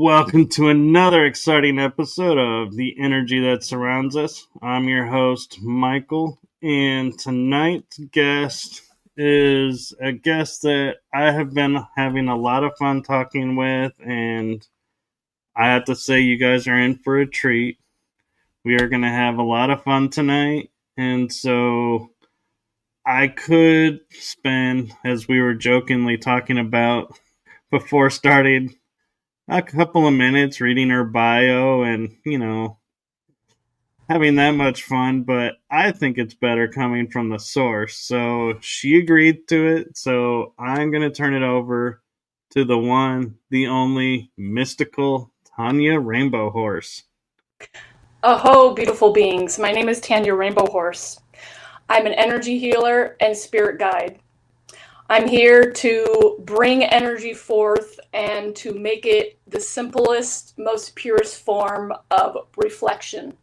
Welcome to another exciting episode of The Energy That Surrounds Us. I'm your host, Michael, and tonight's guest is a guest that I have been having a lot of fun talking with, and I have to say you guys are in for a treat. We are going to have a lot of fun tonight, and so I could spend, as we were jokingly talking about before starting, a couple of minutes reading her bio and, having that much fun, but I think it's better coming from the source. So she agreed to it, so I'm going to turn it over to the one, the only, mystical Tanya RainbowHorse. Aho, beautiful beings. My name is Tanya RainbowHorse. I'm an energy healer and spirit guide. I'm here to bring energy forth and to make it the simplest, most purest form of reflection.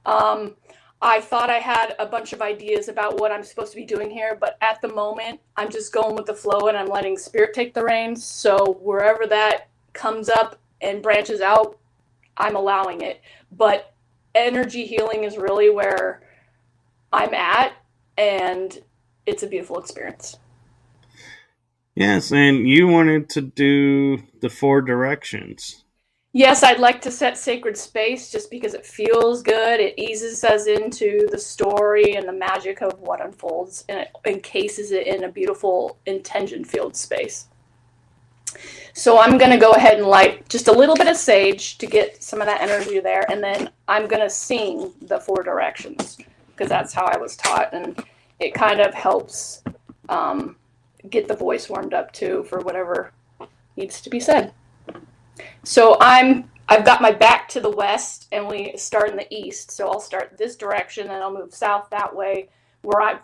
I thought I had a bunch of ideas about what I'm supposed to be doing here, but at the moment, I'm just going with the flow and I'm letting spirit take the reins. So wherever that comes up and branches out, I'm allowing it. But energy healing is really where I'm at, and it's a beautiful experience. Yes, and you wanted to do the 4 directions. Yes, I'd like to set sacred space just because it feels good. It eases us into the story and the magic of what unfolds, and it encases it in a beautiful intention-filled space. So I'm going to go ahead and light just a little bit of sage to get some of that energy there, and then I'm going to sing the 4 directions because that's how I was taught, and it kind of helps get the voice warmed up too for whatever needs to be said. So I've got my back to the west and we start in the east. So I'll start this direction and I'll move south that way where I'm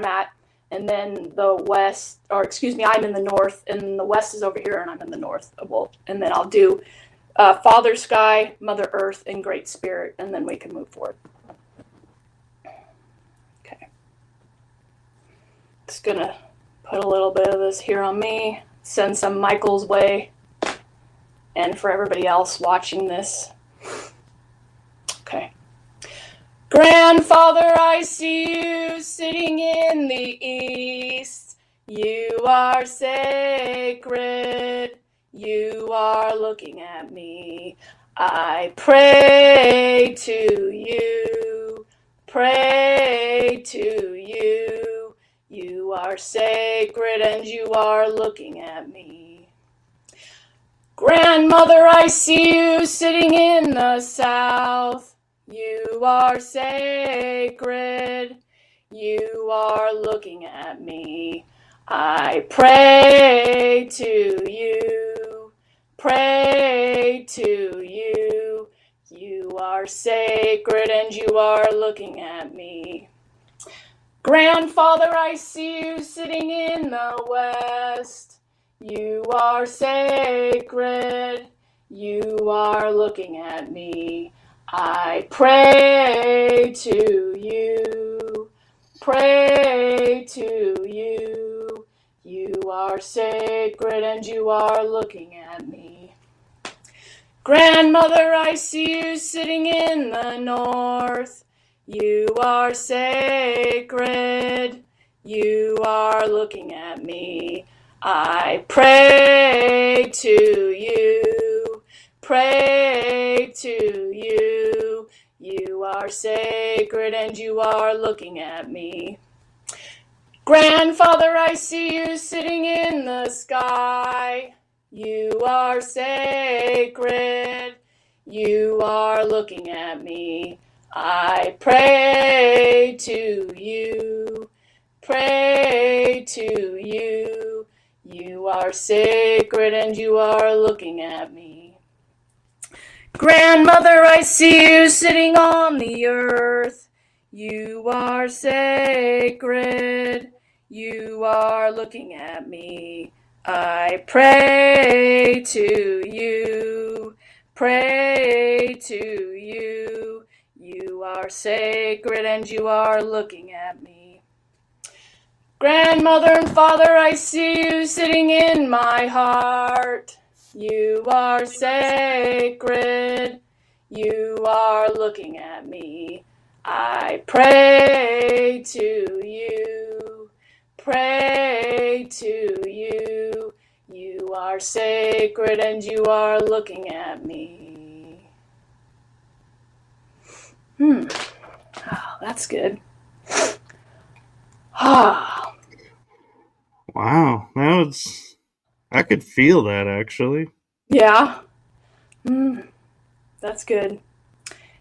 at. And then I'm in the north and the west is over here and I'm in the north. Well, and then I'll do Father Sky, Mother Earth, and Great Spirit, and then we can move forward. Okay. Just gonna put a little bit of this here on me, send some Michael's way, and for everybody else watching this. Okay. Grandfather, I see you sitting in the east. You are sacred. You are looking at me. I pray to you. Pray to you. You are sacred and you are looking at me. Grandmother, I see you sitting in the south. You are sacred. You are looking at me. I pray to you. Pray to you. You are sacred and you are looking at me. Grandfather, I see you sitting in the west. You are sacred. You are looking at me. I pray to you. Pray to you. You are sacred and you are looking at me. Grandmother, I see you sitting in the north. You are sacred. You are looking at me. I pray to you. Pray to you. You are sacred and you are looking at me. Grandfather, I see you sitting in the sky. You are sacred. You are looking at me. I pray to you. Pray to you. You are sacred and you are looking at me. Grandmother, I see you sitting on the earth. You are sacred. You are looking at me. I pray to you. Pray to you. You are sacred and you are looking at me. Grandmother and Father, I see you sitting in my heart. You are sacred. You are looking at me. I pray to you. Pray to you. You are sacred and you are looking at me. Oh, that's good. Ah. Wow, I could feel that actually. Yeah. That's good.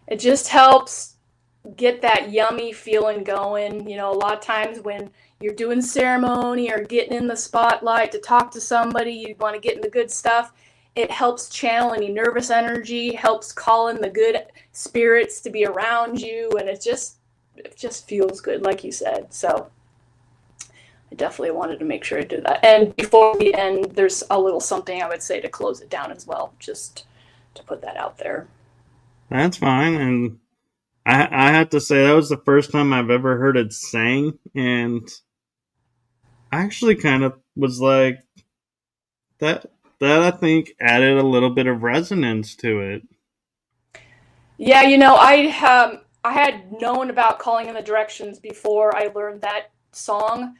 It just helps get that yummy feeling going. A lot of times when you're doing ceremony or getting in the spotlight to talk to somebody, you want to get in the good stuff. It helps channel any nervous energy, helps call in the good spirits to be around you, and it just feels good, like you said. So I definitely wanted to make sure I did that. And before we end, there's a little something I would say to close it down as well, just to put that out there. That's fine, and I have to say that was the first time I've ever heard it sang, and I actually kind of was like that. That I think added a little bit of resonance to it. Yeah, I had known about calling in the directions before I learned that song.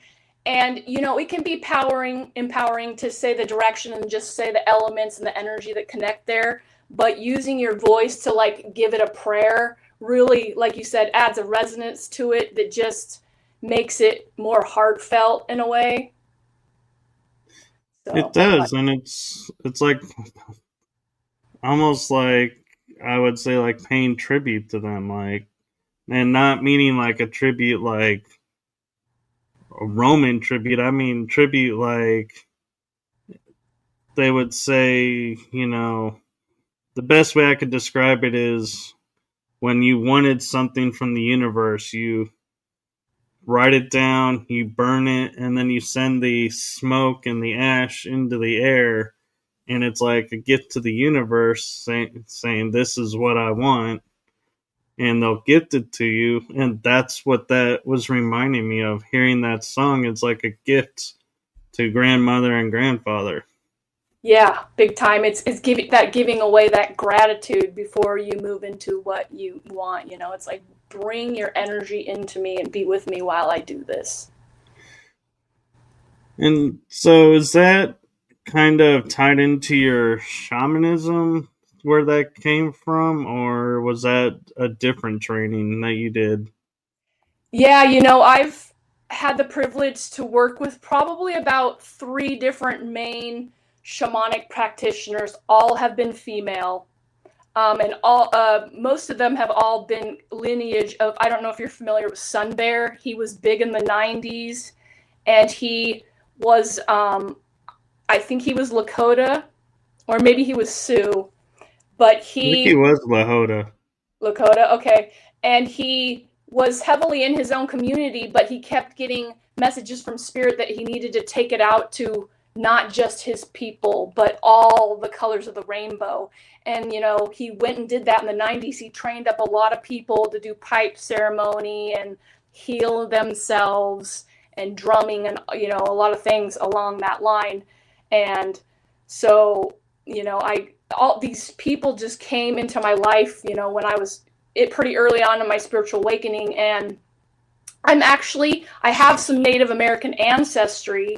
And it can be empowering to say the direction and just say the elements and the energy that connect there, but using your voice to like give it a prayer really, like you said, adds a resonance to it that just makes it more heartfelt in a way. It So, does, and it's like almost like I would say like paying tribute to them, like, and not meaning like a tribute like a Roman tribute. I mean tribute like they would say, the best way I could describe it is when you wanted something from the universe, you write it down, you burn it, and then you send the smoke and the ash into the air, and it's like a gift to the universe saying, this is what I want, and they'll gift it to you. And that's what that was reminding me of. Hearing that song, it's like a gift to grandmother and grandfather. yeah, big time. It's giving away that gratitude before you move into what you want. It's like bring your energy into me and be with me while I do this. And so is that kind of tied into your shamanism, where that came from, or was that a different training that you did? Yeah, I've had the privilege to work with probably about three different main shamanic practitioners. All have been female. And all most of them have all been lineage of. I don't know if you're familiar with Sun Bear. He was big in the '90s, and he was I think he was Lakota, or maybe he was Sioux, but I think he he was Lahota. Lakota, okay, and he was heavily in his own community, but he kept getting messages from spirit that he needed to take it out to not just his people, but all the colors of the rainbow. And he went and did that in the '90s. He trained up a lot of people to do pipe ceremony and heal themselves and drumming and a lot of things along that line. And so I all these people just came into my life, when I was pretty early on in my spiritual awakening. And I have some Native American ancestry,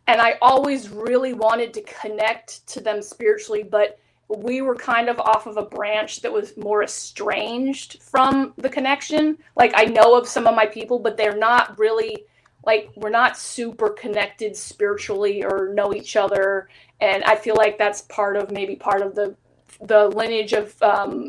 and I always really wanted to connect to them spiritually, but we were kind of off of a branch that was more estranged from the connection. Like, I know of some of my people, but they're not really, like, we're not super connected spiritually or know each other. And I feel like that's maybe part of the lineage of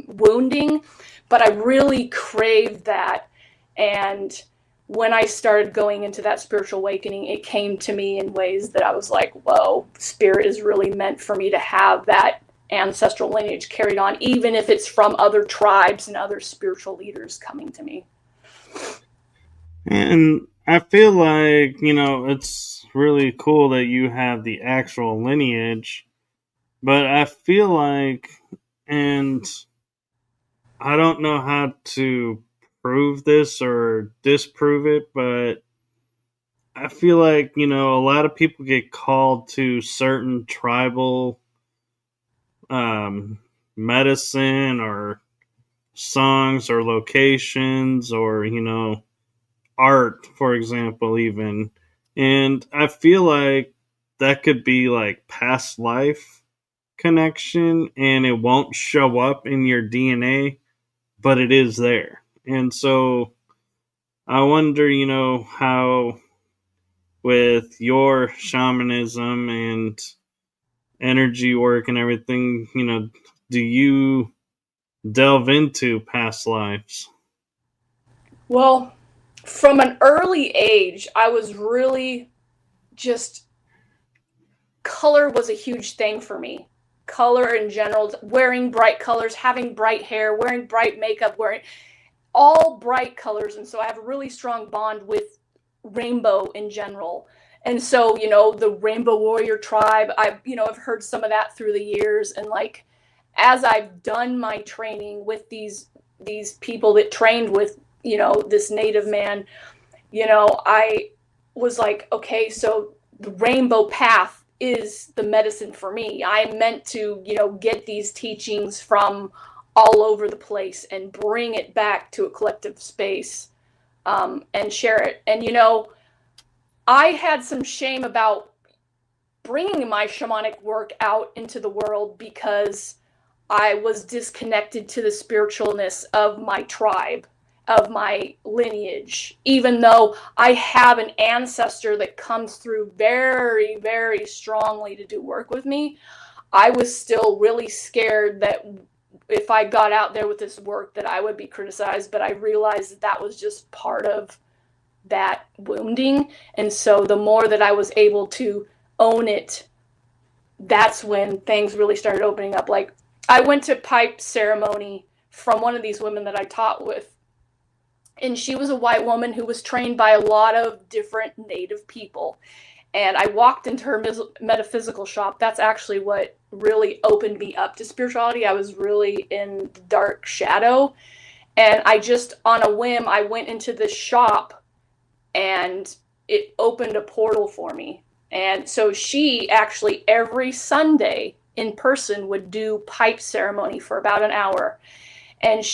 wounding. But I really craved that. And when I started going into that spiritual awakening, it came to me in ways that I was like, whoa, spirit is really meant for me to have that ancestral lineage carried on, even if it's from other tribes and other spiritual leaders coming to me. And I feel like, it's really cool that you have the actual lineage, but I feel like, and I don't know how to prove this or disprove it, but I feel like, a lot of people get called to certain tribal medicine or songs or locations or, art, for example, even. And I feel like that could be like past life connection and it won't show up in your DNA, but it is there. And so I wonder, how with your shamanism and energy work and everything, do you delve into past lives? Well, from an early age, I was really just, color was a huge thing for me. Color in general, wearing bright colors, having bright hair, wearing bright makeup, wearing all bright colors. And so I have a really strong bond with rainbow in general. And so, the Rainbow Warrior tribe, I've heard some of that through the years. And like, as I've done my training with these people that trained with, this native man, I was like, okay, so the rainbow path is the medicine for me. I'm meant to, get these teachings from all over the place and bring it back to a collective space, and share it. And, I had some shame about bringing my shamanic work out into the world because I was disconnected to the spiritualness of my tribe, of my lineage, even though I have an ancestor that comes through very, very strongly to do work with me. I was still really scared that if I got out there with this work that I would be criticized, but I realized that was just part of that wounding. And so the more that I was able to own it, that's when things really started opening up. Like, I went to pipe ceremony from one of these women that I taught with, and she was a white woman who was trained by a lot of different native people. And I walked into her metaphysical shop. That's actually what really opened me up to spirituality. I was really in the dark shadow. And I just, on a whim, I went into this shop and it opened a portal for me. And so she actually every Sunday in person would do pipe ceremony for about an hour. And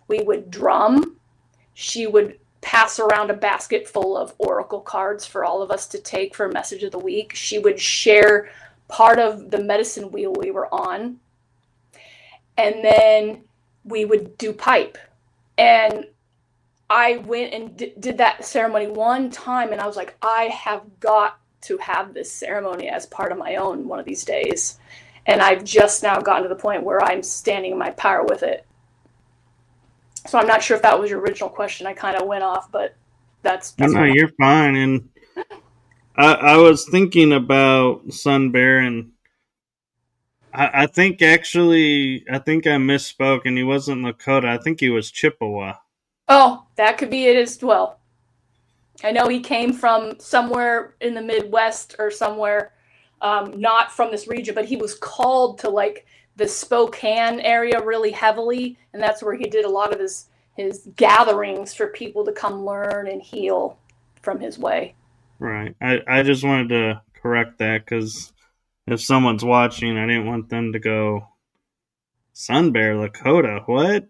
we would drum. She would pass around a basket full of oracle cards for all of us to take for message of the week. She would share part of the medicine wheel we were on. And then we would do pipe. And I went and did that ceremony one time, and I was like, I have got to have this ceremony as part of my own one of these days. And I've just now gotten to the point where I'm standing in my power with it. So I'm not sure if that was your original question. I kind of went off, but that's No, you're fine. And I was thinking about Sun Bear, and I think I misspoke, and he wasn't Lakota. I think he was Chippewa. Oh, that could be it as well. I know he came from somewhere in the Midwest or somewhere, not from this region, but he was called to like the Spokane area really heavily, and that's where he did a lot of his gatherings for people to come learn and heal from his way. Right. I just wanted to correct that because if someone's watching, I didn't want them to go, Sun Bear, Lakota, what?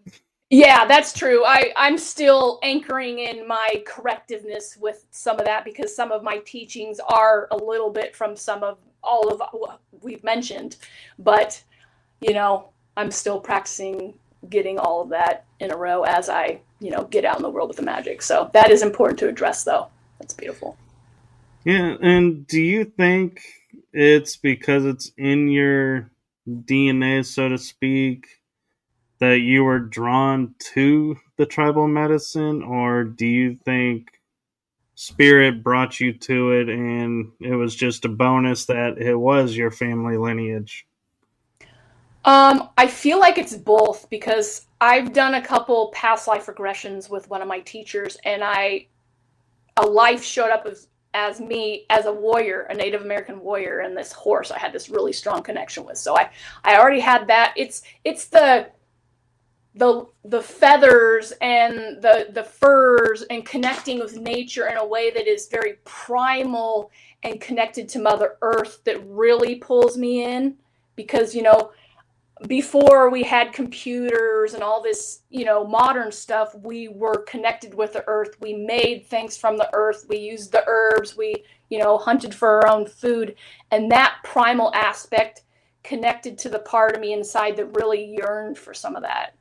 Yeah, that's true. I'm still anchoring in my correctiveness with some of that because some of my teachings are a little bit from some of all of what we've mentioned. But, I'm still practicing getting all of that in a row as I, get out in the world with the magic. So that is important to address, though. That's beautiful. Yeah, and do you think it's because it's in your DNA, so to speak, that you were drawn to the tribal medicine, or do you think spirit brought you to it and it was just a bonus that it was your family lineage? I feel like it's both because I've done a couple past life regressions with one of my teachers, and a life showed up as me as a warrior, a Native American warrior, and this horse I had this really strong connection with. So I already had that. It's the feathers and the furs and connecting with nature in a way that is very primal and connected to Mother Earth that really pulls me in because, before we had computers and all this, modern stuff, we were connected with the earth. We made things from the earth. We used the herbs. We, hunted for our own food. And that primal aspect connected to the part of me inside that really yearned for some of that.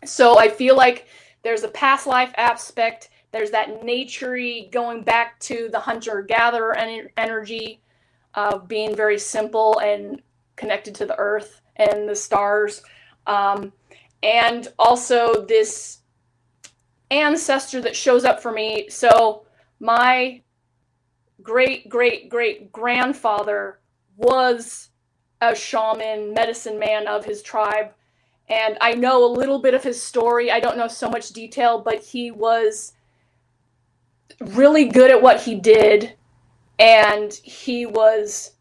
So I feel like there's a past life aspect. There's that naturey going back to the hunter-gatherer energy of being very simple and connected to the earth and the stars. And also this ancestor that shows up for me. So my great grandfather was a shaman, medicine man of his tribe. And I know a little bit of his story. I don't know so much detail, but he was really good at what he did. And he was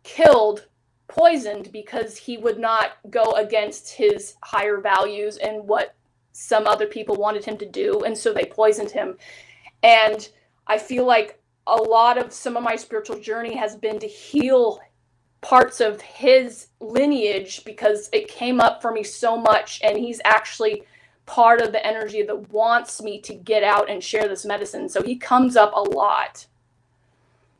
killed, poisoned, because he would not go against his higher values and what some other people wanted him to do. And so they poisoned him. And I feel like a lot of some of my spiritual journey has been to heal parts of his lineage, because it came up for me so much, and he's actually part of the energy that wants me to get out and share this medicine. So he comes up a lot.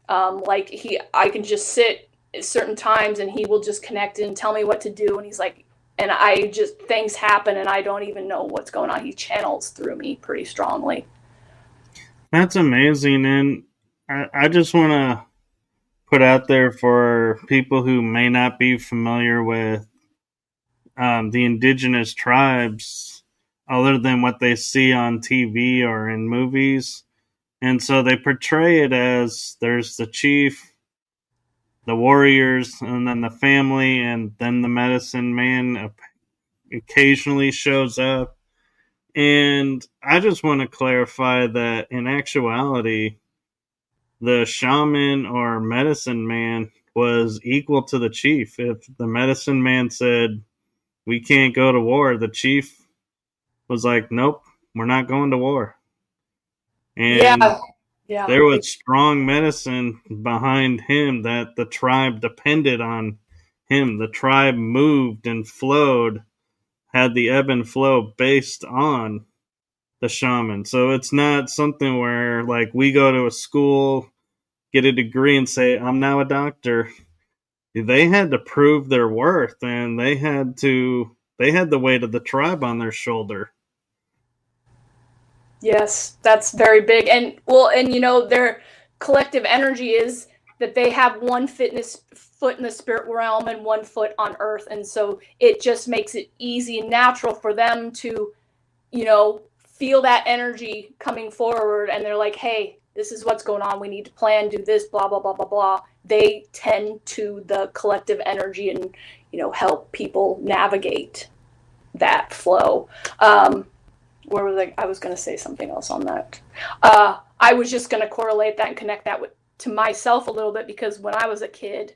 I can just sit at certain times and he will just connect and tell me what to do. And he's like, and things happen and I don't even know what's going on. He channels through me pretty strongly. That's amazing. And I just want to put out there for people who may not be familiar with the indigenous tribes, other than what they see on TV or in movies. And so they portray it as there's the chief, the warriors, and then the family, and then the medicine man occasionally shows up. And I just want to clarify that in actuality, the shaman or medicine man was equal to the chief. If the medicine man said, "We can't go to war," the chief was like, "Nope, we're not going to war." And there was strong medicine behind him that the tribe depended on him. The tribe moved and flowed, had the ebb and flow based on the shaman. So it's not something where, like, we go to a school, get a degree, and say, "I'm now a doctor." They had to prove their worth, and they had the weight of the tribe on their shoulder. Yes, that's very big. And their collective energy is that they have one foot in the spirit realm and one foot on earth. And so it just makes it easy and natural for them to, feel that energy coming forward. And they're like, hey, this is what's going on. We need to plan, do this, blah, blah, blah, blah, blah. They tend to the collective energy and, help people navigate that flow. Where was I was going to say something else on that. I was just going to correlate that and connect that to myself a little bit, because when I was a kid,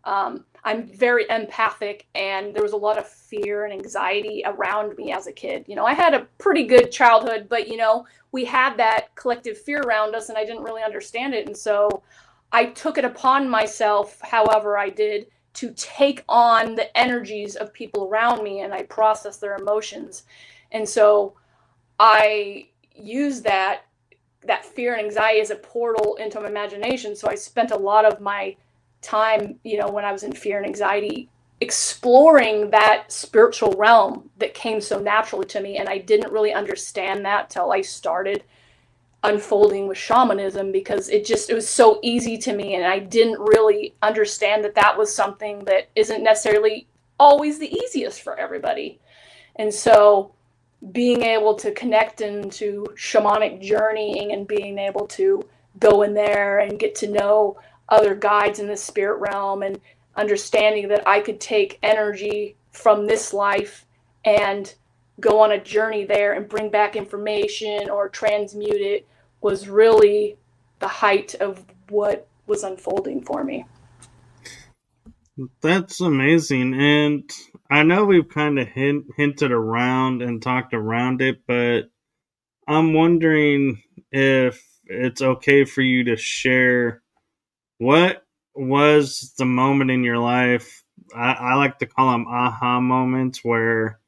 I'm very empathic, and there was a lot of fear and anxiety around me as a kid. I had a pretty good childhood, but, we had that collective fear around us, and I didn't really understand it. And so I took it upon myself, however I did, to take on the energies of people around me, and I processed their emotions. And so I use that fear and anxiety as a portal into my imagination. So I spent a lot of my time, when I was in fear and anxiety, exploring that spiritual realm that came so naturally to me. And I didn't really understand that till I started unfolding with shamanism, because it was so easy to me. And I didn't really understand that was something that isn't necessarily always the easiest for everybody. And so being able to connect into shamanic journeying and being able to go in there and get to know other guides in the spirit realm, and understanding that I could take energy from this life and go on a journey there and bring back information or transmute it, was really the height of what was unfolding for me. That's amazing. And I know we've kind of hinted around and talked around it, but I'm wondering if it's okay for you to share what was the moment in your life I like to call them aha moments where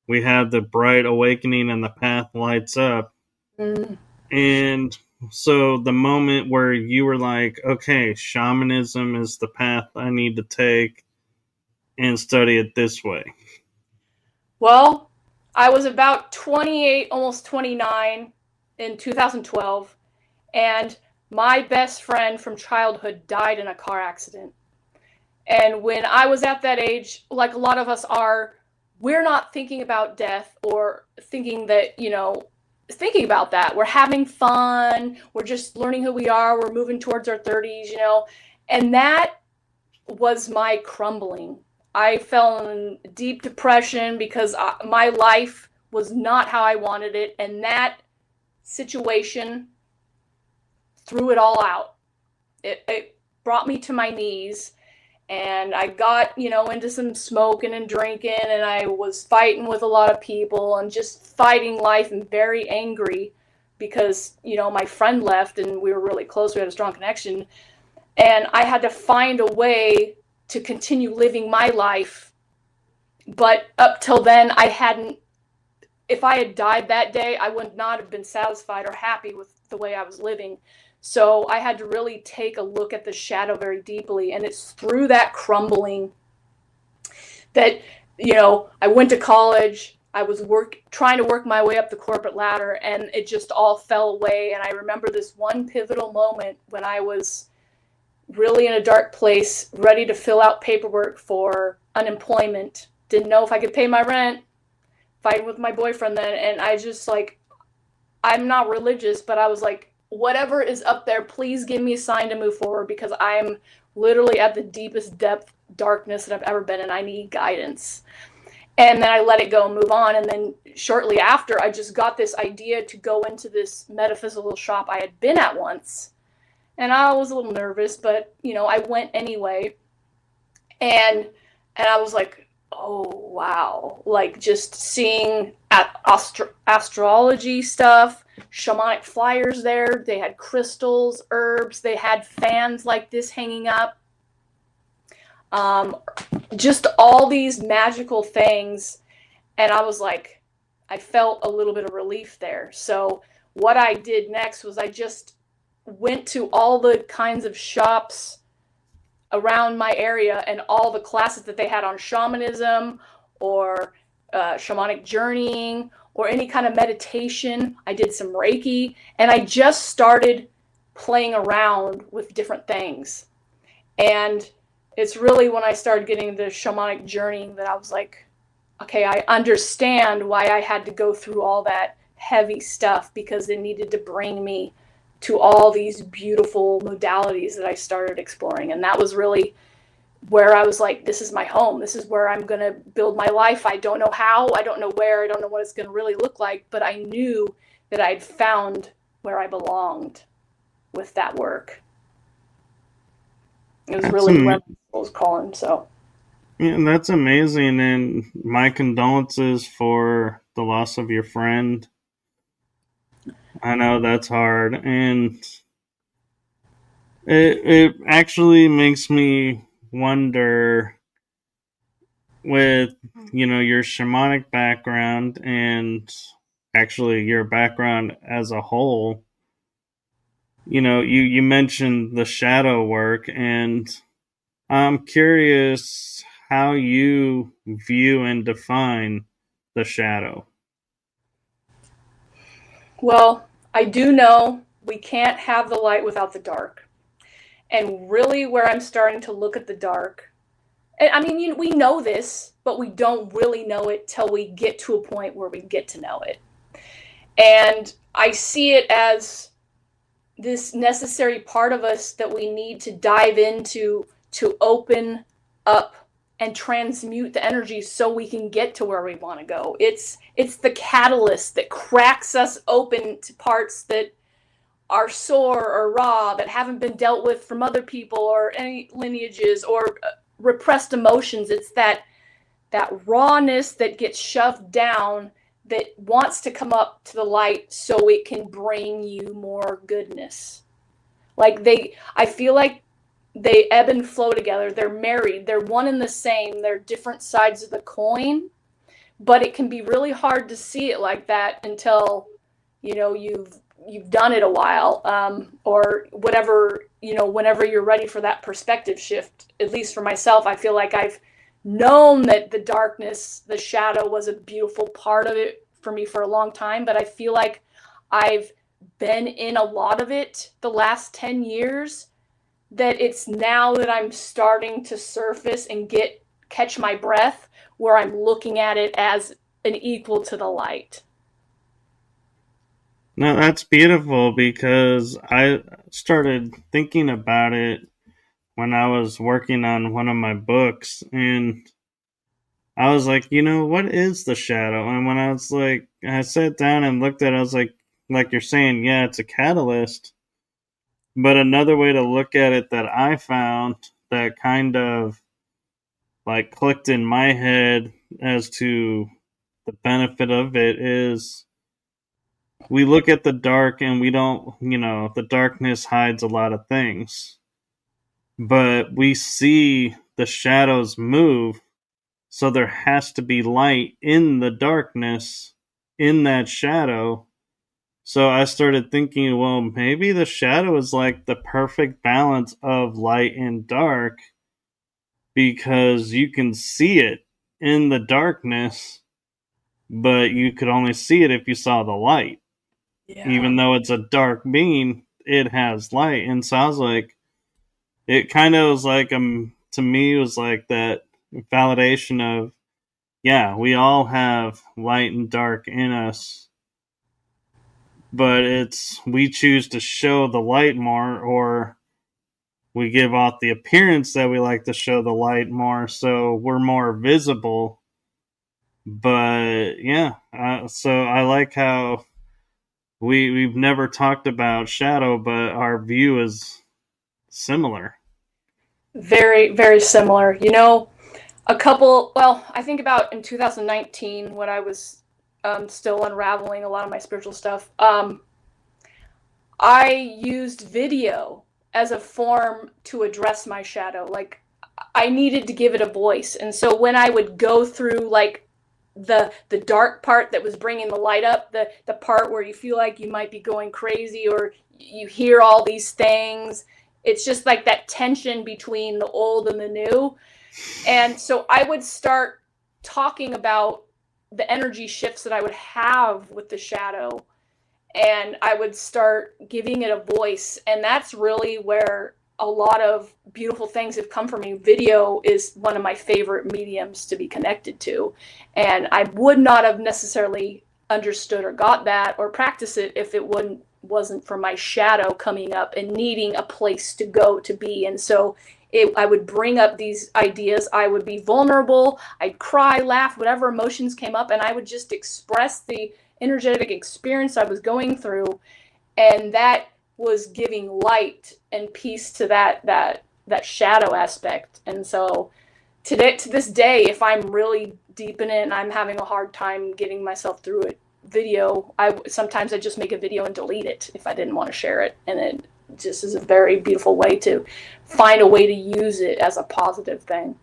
we have the bright awakening and the path lights up. Mm. And so the moment where you were like, okay, shamanism is the path I need to take and study it this way. Well, I was about 28, almost 29 in 2012, and my best friend from childhood died in a car accident. And when I was at that age, like a lot of us are, we're not thinking about death or thinking that, thinking about that. We're having fun. We're just learning who we are. We're moving towards our 30s, and that was my crumbling. I fell in deep depression because my life was not how I wanted it. And that situation threw it all out. It brought me to my knees. And I got, into some smoking and drinking, and I was fighting with a lot of people and just fighting life and very angry because, my friend left and we were really close. We had a strong connection. And I had to find a way to continue living my life. But up till then, if I had died that day, I would not have been satisfied or happy with the way I was living. So I had to really take a look at the shadow very deeply. And it's through that crumbling that, I went to college. I was trying to work my way up the corporate ladder, and it just all fell away. And I remember this one pivotal moment when I was really in a dark place, ready to fill out paperwork for unemployment. Didn't know if I could pay my rent, fighting with my boyfriend then. And I just I'm not religious, but I was like, whatever is up there, please give me a sign to move forward, because I'm literally at the deepest depth darkness that I've ever been, and I need guidance. And then I let it go and move on. And then shortly after, I just got this idea to go into this metaphysical shop I had been at once. And I was a little nervous, but, I went anyway. And I was like, oh, wow. Like, just seeing astrology stuff, shamanic flyers there. They had crystals, herbs. They had fans like this hanging up. Just all these magical things. And I was like, I felt a little bit of relief there. So what I did next was I just went to all the kinds of shops around my area and all the classes that they had on shamanism or shamanic journeying or any kind of meditation. I did some Reiki, and I just started playing around with different things. And it's really when I started getting the shamanic journeying that I was like, okay, I understand why I had to go through all that heavy stuff, because it needed to bring me to all these beautiful modalities that I started exploring. And that was really where I was like, this is my home. This is where I'm going to build my life. I don't know how, I don't know where, I don't know what it's going to really look like, but I knew that I'd found where I belonged with that work. It was really when I was calling, so. Yeah, that's amazing. And my condolences for the loss of your friend. I know that's hard. And it actually makes me wonder, with your shamanic background and actually your background as a whole, you mentioned the shadow work, and I'm curious how you view and define the shadow. Well, I do know we can't have the light without the dark. And really where I'm starting to look at the dark, and I mean, we know this, but we don't really know it till we get to a point where we get to know it. And I see it as this necessary part of us that we need to dive into to open up and transmute the energy so we can get to where we want to go. It's the catalyst that cracks us open to parts that are sore or raw, that haven't been dealt with from other people or any lineages or repressed emotions. It's that rawness that gets shoved down that wants to come up to the light so it can bring you more goodness. I feel like they ebb and flow together. They're married. They're one and the same. They're different sides of the coin, but it can be really hard to see it like that until you've done it a while, or whatever, whenever you're ready for that perspective shift. At least for myself, I feel like I've known that the darkness, the shadow, was a beautiful part of it for me for a long time, but I feel like I've been in a lot of it the last 10 years, that it's now that I'm starting to surface and catch my breath, where I'm looking at it as an equal to the light. No, that's beautiful because I started thinking about it when I was working on one of my books, and I was like, what is the shadow? And when I sat down and looked at it, I was like you're saying, yeah, it's a catalyst. But another way to look at it that I found that kind of like clicked in my head as to the benefit of it is we look at the dark and we don't, the darkness hides a lot of things, but we see the shadows move. So there has to be light in the darkness, in that shadow. So I started thinking, well, maybe the shadow is like the perfect balance of light and dark because you can see it in the darkness, but you could only see it if you saw the light. Yeah. Even though it's a dark being, it has light. And so I was like, it kind of was like, to me, it was like that validation of, yeah, we all have light and dark in us, but we choose to show the light more, or we give off the appearance that we like to show the light more, so we're more visible. But yeah, so I like how we've never talked about shadow, but our view is similar. Very, very similar. I think about in 2019, when I was still unraveling a lot of my spiritual stuff, I used video as a form to address my shadow. Like, I needed to give it a voice. And so when I would go through, like, the dark part that was bringing the light up, the part where you feel like you might be going crazy, or you hear all these things, it's just like that tension between the old and the new. And so I would start talking about the energy shifts that I would have with the shadow, and I would start giving it a voice. And that's really where a lot of beautiful things have come from me. Video is one of my favorite mediums to be connected to. And I would not have necessarily understood or got that or practiced it if it wasn't for my shadow coming up and needing a place to go to be. And so I would bring up these ideas. I would be vulnerable. I'd cry, laugh, whatever emotions came up, and I would just express the energetic experience I was going through, and that was giving light and peace to that shadow aspect. And so to this day, if I'm really deep in it and I'm having a hard time getting myself through it, video, I just make a video and delete it if I didn't want to share it, and it just is a very beautiful way to find a way to use it as a positive thing.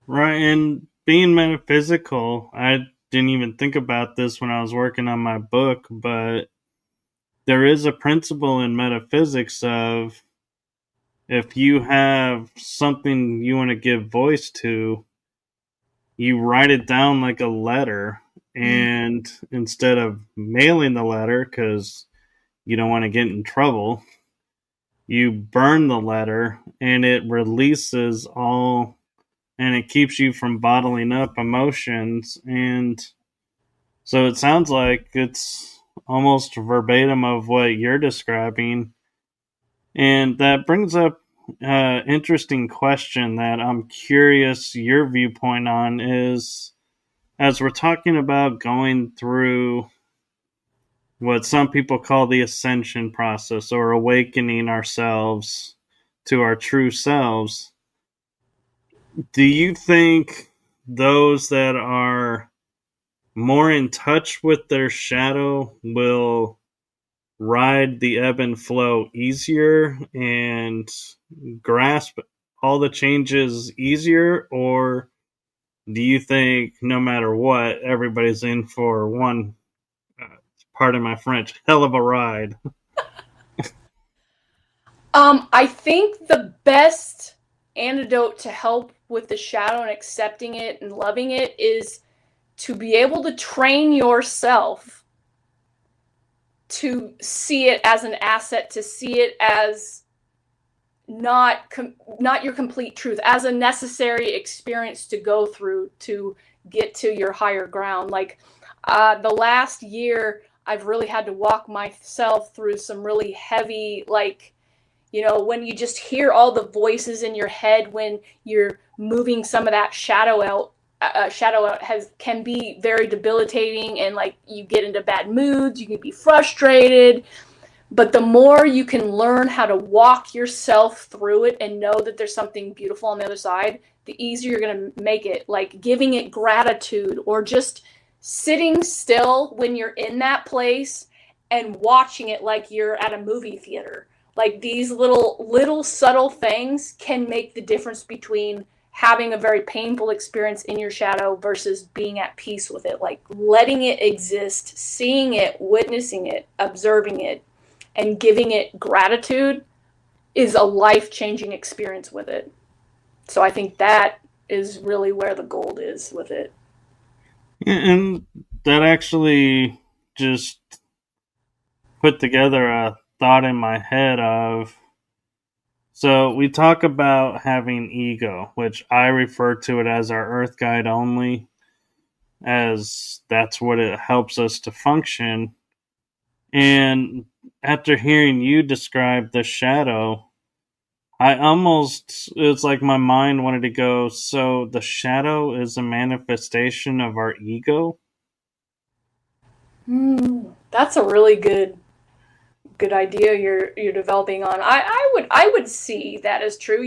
Right, and being metaphysical, I didn't even think about this when I was working on my book, but there is a principle in metaphysics of if you have something you want to give voice to, you write it down like a letter, and instead of mailing the letter because you don't want to get in trouble, you burn the letter and it releases all, and it keeps you from bottling up emotions. And so it sounds like it's almost verbatim of what you're describing. And that brings up an interesting question that I'm curious your viewpoint on is, as we're talking about going through what some people call the ascension process or awakening ourselves to our true selves, do you think those that are more in touch with their shadow will ride the ebb and flow easier and grasp all the changes easier, or do you think no matter what, everybody's in for one, uh, pardon my French, hell of a ride? I think the best antidote to help with the shadow and accepting it and loving it is to be able to train yourself to see it as an asset, to see it as not your complete truth, as a necessary experience to go through to get to your higher ground. Like the last year, I've really had to walk myself through some really heavy, like, when you just hear all the voices in your head when you're moving some of that shadow out. Can be very debilitating, and like you get into bad moods, you can be frustrated. But the more you can learn how to walk yourself through it and know that there's something beautiful on the other side, the easier you're going to make it. Like giving it gratitude, or just sitting still when you're in that place and watching it like you're at a movie theater. Like these little subtle things can make the difference between having a very painful experience in your shadow versus being at peace with it. Like letting it exist, seeing it, witnessing it, observing it, and giving it gratitude is a life-changing experience with it. So I think that is really where the gold is with it. And that actually just put together a thought in my head of, so we talk about having ego, which I refer to it as our earth guide only, as that's what it helps us to function. And after hearing you describe the shadow, it's like my mind wanted to go, so the shadow is a manifestation of our ego? That's a really good idea you're developing on. I would see that as true.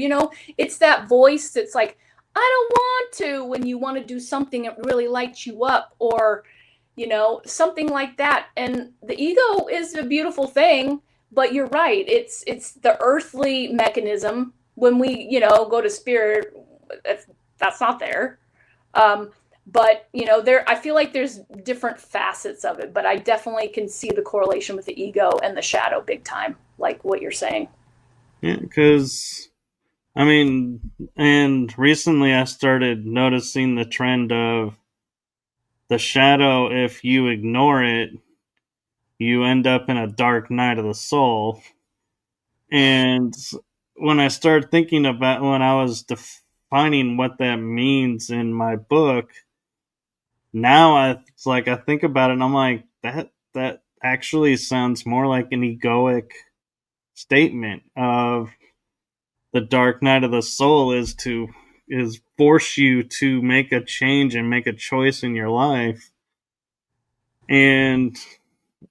It's that voice that's like, I don't want to, when you want to do something that really lights you up, or something like that. And the ego is a beautiful thing, but you're right. It's the earthly mechanism. When we go to spirit, that's not there. Um, but there, I feel like there's different facets of it, but I definitely can see the correlation with the ego and the shadow big time, like what you're saying. Yeah, because, I mean, and recently I started noticing the trend of the shadow, if you ignore it, you end up in a dark night of the soul. And when I started thinking about, when I was defining what that means in my book, now it's like I think about it and I'm like, that actually sounds more like an egoic statement of the dark night of the soul is force you to make a change and make a choice in your life. And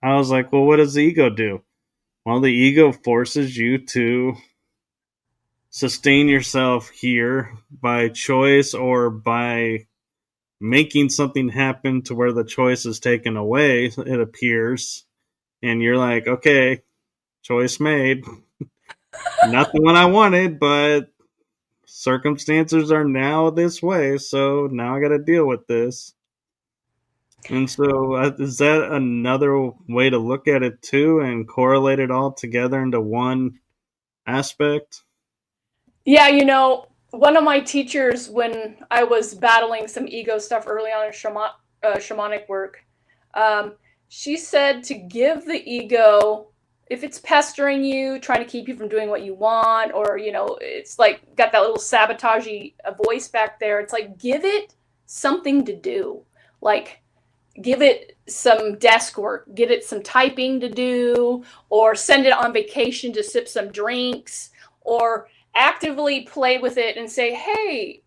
I was like, well, what does the ego do? Well, the ego forces you to sustain yourself here by choice, or by making something happen to where the choice is taken away, it appears. And you're like, okay, choice made. Not the one I wanted, but circumstances are now this way, so now I got to deal with this. And so, is that another way to look at it too, and correlate it all together into one aspect? Yeah, one of my teachers, when I was battling some ego stuff early on in shamanic work, um, she said to give the ego, if it's pestering you, trying to keep you from doing what you want, or it's like got that little sabotagey voice back there. It's like, give it something to do. Like, give it some desk work, get it some typing to do, or send it on vacation to sip some drinks, or actively play with it and say, hey,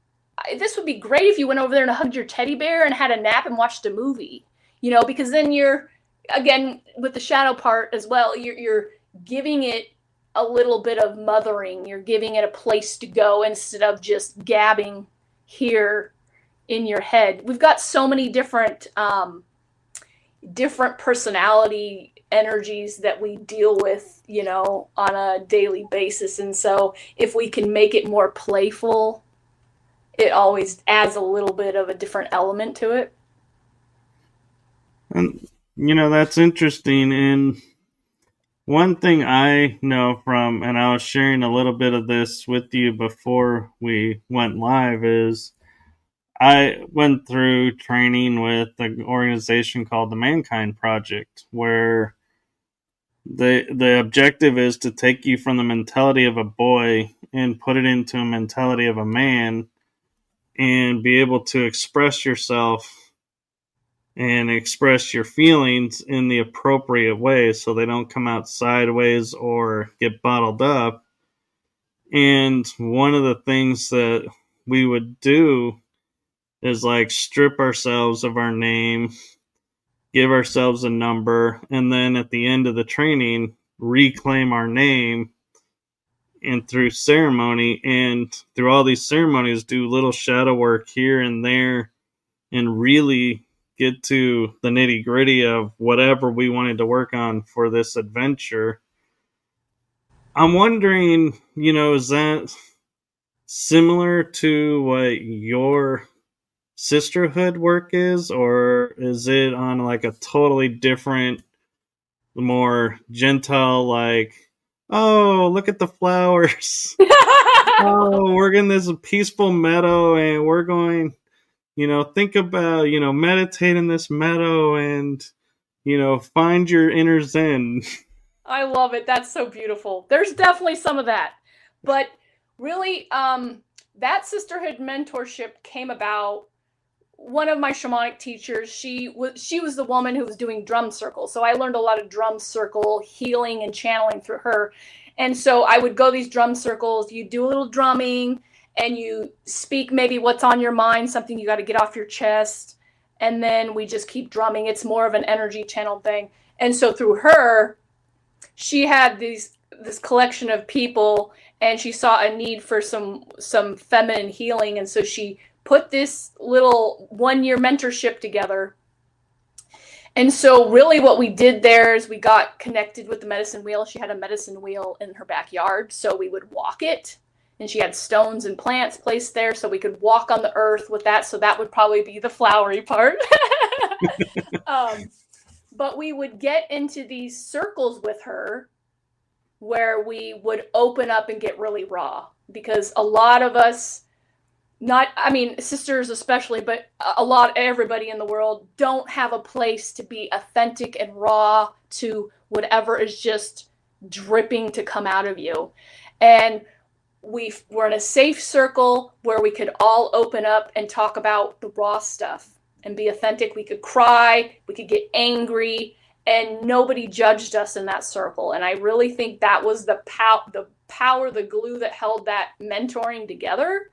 this would be great if you went over there and hugged your teddy bear and had a nap and watched a movie. Because then you're, again, with the shadow part as well, you're giving it a little bit of mothering. You're giving it a place to go instead of just gabbing here in your head. We've got so many different different personality energies that we deal with, on a daily basis. And so if we can make it more playful, it always adds a little bit of a different element to it. And that's interesting. And one thing I know from, and I was sharing a little bit of this with you before we went live, is I went through training with an organization called the Mankind Project, where the objective is to take you from the mentality of a boy and put it into a mentality of a man, and be able to express yourself and express your feelings in the appropriate way so they don't come out sideways or get bottled up. And one of the things that we would do is like strip ourselves of our name, give ourselves a number, and then at the end of the training, reclaim our name. And through ceremony and through all these ceremonies, do little shadow work here and there and really get to the nitty gritty of whatever we wanted to work on for this adventure. I'm wondering, is that similar to what your sisterhood work is, or is it on like a totally different, more gentle, like, oh, look at the flowers. Oh, we're in this peaceful meadow and we're going, think about, meditate in this meadow and, find your inner zen. I love it. That's so beautiful. There's definitely some of that. But really, that sisterhood mentorship came about. One of my shamanic teachers, she was the woman who was doing drum circles. So I learned a lot of drum circle healing and channeling through her. And so I would go these drum circles, you do a little drumming and you speak maybe what's on your mind, something you got to get off your chest. And then we just keep drumming. It's more of an energy channel thing. And so through her, she had this collection of people and she saw a need for some feminine healing. And so she put this little 1-year mentorship together. And so really what we did there is we got connected with the medicine wheel. She had a medicine wheel in her backyard, so we would walk it. And she had stones and plants placed there, so we could walk on the earth with that. So that would probably be the flowery part. But we would get into these circles with her where we would open up and get really raw. Because a lot of us, sisters especially, but everybody in the world don't have a place to be authentic and raw to whatever is just dripping to come out of you. And we're in a safe circle where we could all open up and talk about the raw stuff and be authentic. We could cry, we could get angry, and nobody judged us in that circle. And I really think that was the power, the glue that held that mentoring together,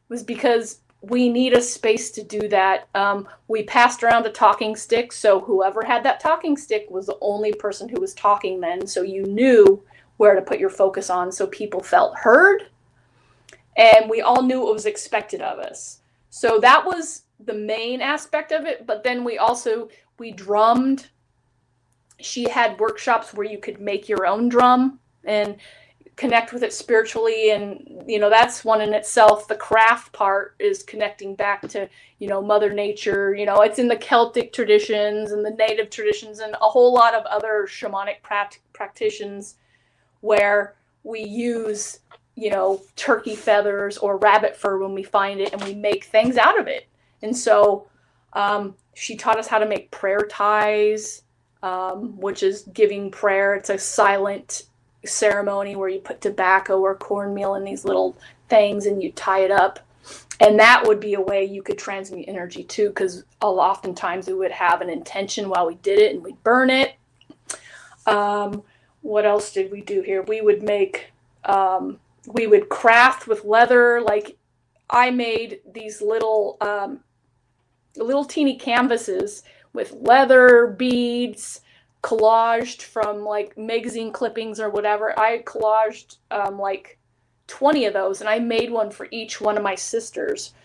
was because we need a space to do that. We passed around the talking stick, so whoever had that talking stick was the only person who was talking then, so you knew where to put your focus on, so people felt heard, and we all knew what was expected of us. So that was the main aspect of it, but then we drummed. She had workshops where you could make your own drum and connect with it spiritually, and that's one in itself. The craft part is connecting back to Mother Nature. It's in the Celtic traditions and the native traditions and a whole lot of other shamanic practitioners where we use turkey feathers or rabbit fur when we find it, and we make things out of it. And so she taught us how to make prayer ties, which is giving prayer. It's a silent ceremony where you put tobacco or cornmeal in these little things and you tie it up, and that would be a way you could transmute energy too, because oftentimes we would have an intention while we did it and we'd burn it. What else did we do here? We would we would craft with leather. Like I made these little teeny canvases with leather beads, collaged from like magazine clippings or whatever. I collaged like 20 of those, and I made one for each one of my sisters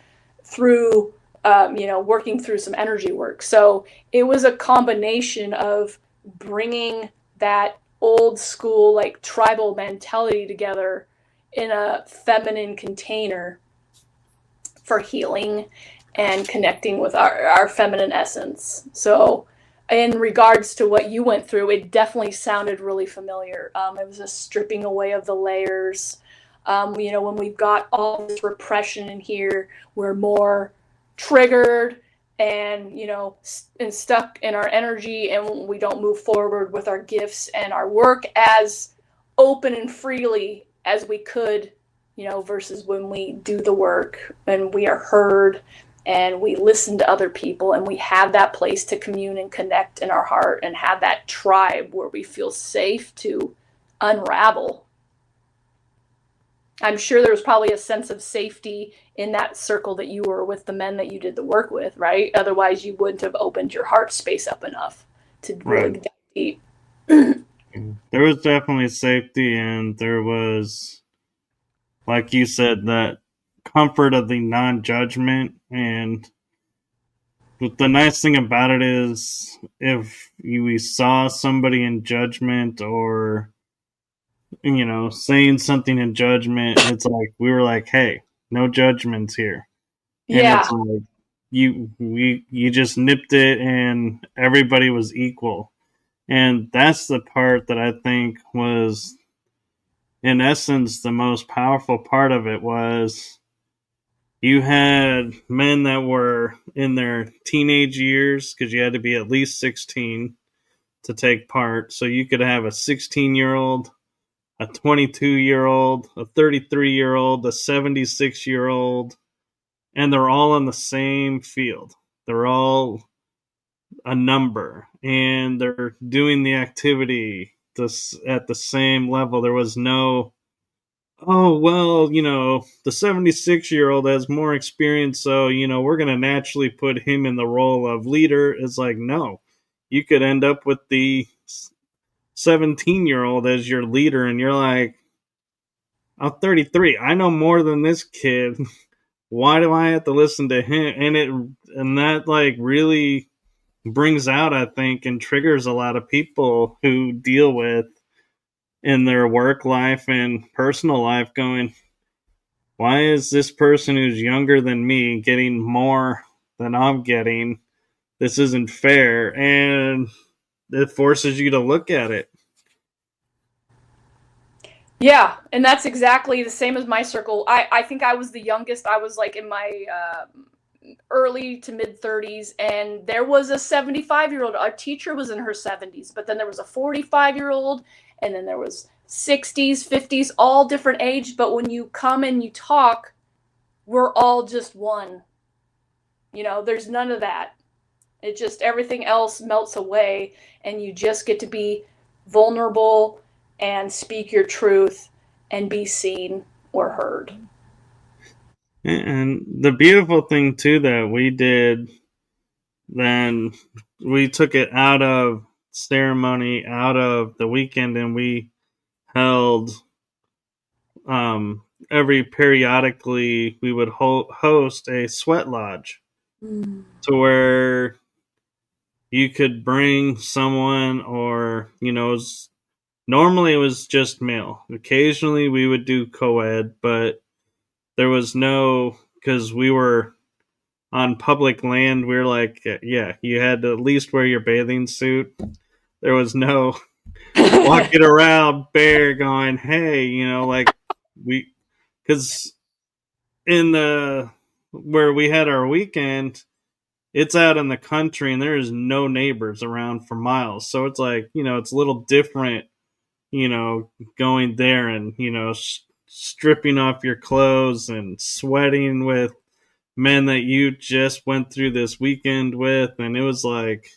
through working through some energy work. So it was a combination of bringing that old school, like tribal mentality together in a feminine container for healing and connecting with our feminine essence. So, in regards to what you went through, it definitely sounded really familiar. It was a stripping away of the layers. When we've got all this repression in here, we're more triggered and and stuck in our energy, and we don't move forward with our gifts and our work as open and freely as we could, versus when we do the work and we are heard and we listen to other people and we have that place to commune and connect in our heart and have that tribe where we feel safe to unravel. I'm sure there was probably a sense of safety in that circle that you were with, the men that you did the work with, right? Otherwise, you wouldn't have opened your heart space up enough to really Right. dive deep. There was definitely safety, and there was, like you said, that comfort of the non-judgment. And the nice thing about it is, if we saw somebody in judgment or saying something in judgment, it's like we were like, "Hey, no judgments here," and it's Yeah. like you just nipped it, and everybody was equal. And that's the part that I think was, in essence, the most powerful part of it was you had men that were in their teenage years, because you had to be at least 16 to take part. So you could have a 16-year-old, a 22-year-old, a 33-year-old, a 76-year-old, and they're all in the same field. They're all a number, and they're doing the activity at the same level. There was no, oh, well, the 76-year-old has more experience, so, we're going to naturally put him in the role of leader. It's like, no, you could end up with the 17-year-old as your leader, and you're like, I'm 33. I know more than this kid. Why do I have to listen to him? And that like really brings out, I think, and triggers a lot of people who deal with in their work life and personal life going, why is this person who's younger than me getting more than I'm getting? This isn't fair. And it forces you to look at it. Yeah, and that's exactly the same as my circle. I think I was the youngest. I was like in my early to mid 30s, and there was a 75-year-old. Our teacher was in her 70s, but then there was a 45-year-old, and then there was 60s, 50s, all different age. But when you come and you talk, we're all just one. There's none of that. It just, everything else melts away, and you just get to be vulnerable and speak your truth and be seen or heard. And the beautiful thing, too, that we did then, we took it out of ceremony, out of the weekend, and we held every periodically we would host a sweat lodge to where you could bring someone, or normally it was just male. Occasionally we would do co-ed, but there was no, because we were on public land, we were like, yeah, you had to at least wear your bathing suit. There was no walking around bare going, hey, like we, because in the where we had our weekend, it's out in the country and there is no neighbors around for miles. So it's like, it's a little different, going there and, stripping off your clothes and sweating with men that you just went through this weekend with. And it was like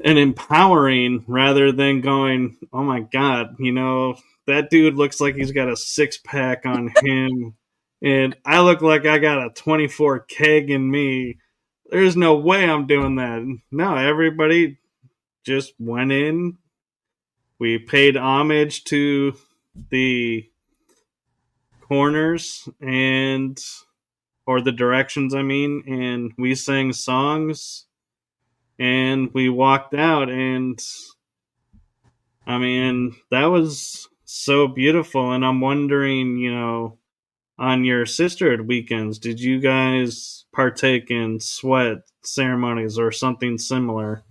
an empowering, rather than going, oh my God, that dude looks like he's got a six pack on him. And I look like I got a 24 keg in me. There's no way I'm doing that. No, everybody just went in. We paid homage to the corners, and or the directions, I mean, and we sang songs and we walked out. And I mean, that was so beautiful. And I'm wondering, on your sisterhood weekends, did you guys partake in sweat ceremonies or something similar?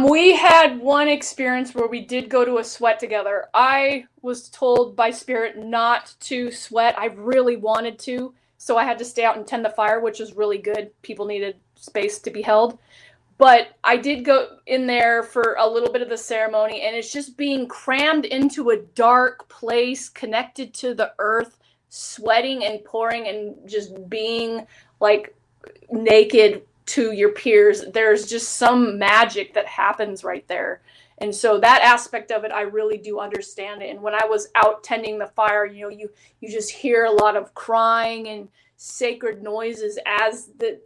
We had one experience where we did go to a sweat together. I was told by Spirit not to sweat. I really wanted to, so I had to stay out and tend the fire, which was really good. People needed space to be held. But I did go in there for a little bit of the ceremony, and it's just being crammed into a dark place, connected to the earth, sweating and pouring and just being like naked to your peers. There's just some magic that happens right there. And so that aspect of it, I really do understand it. And when I was out tending the fire, you just hear a lot of crying and sacred noises as the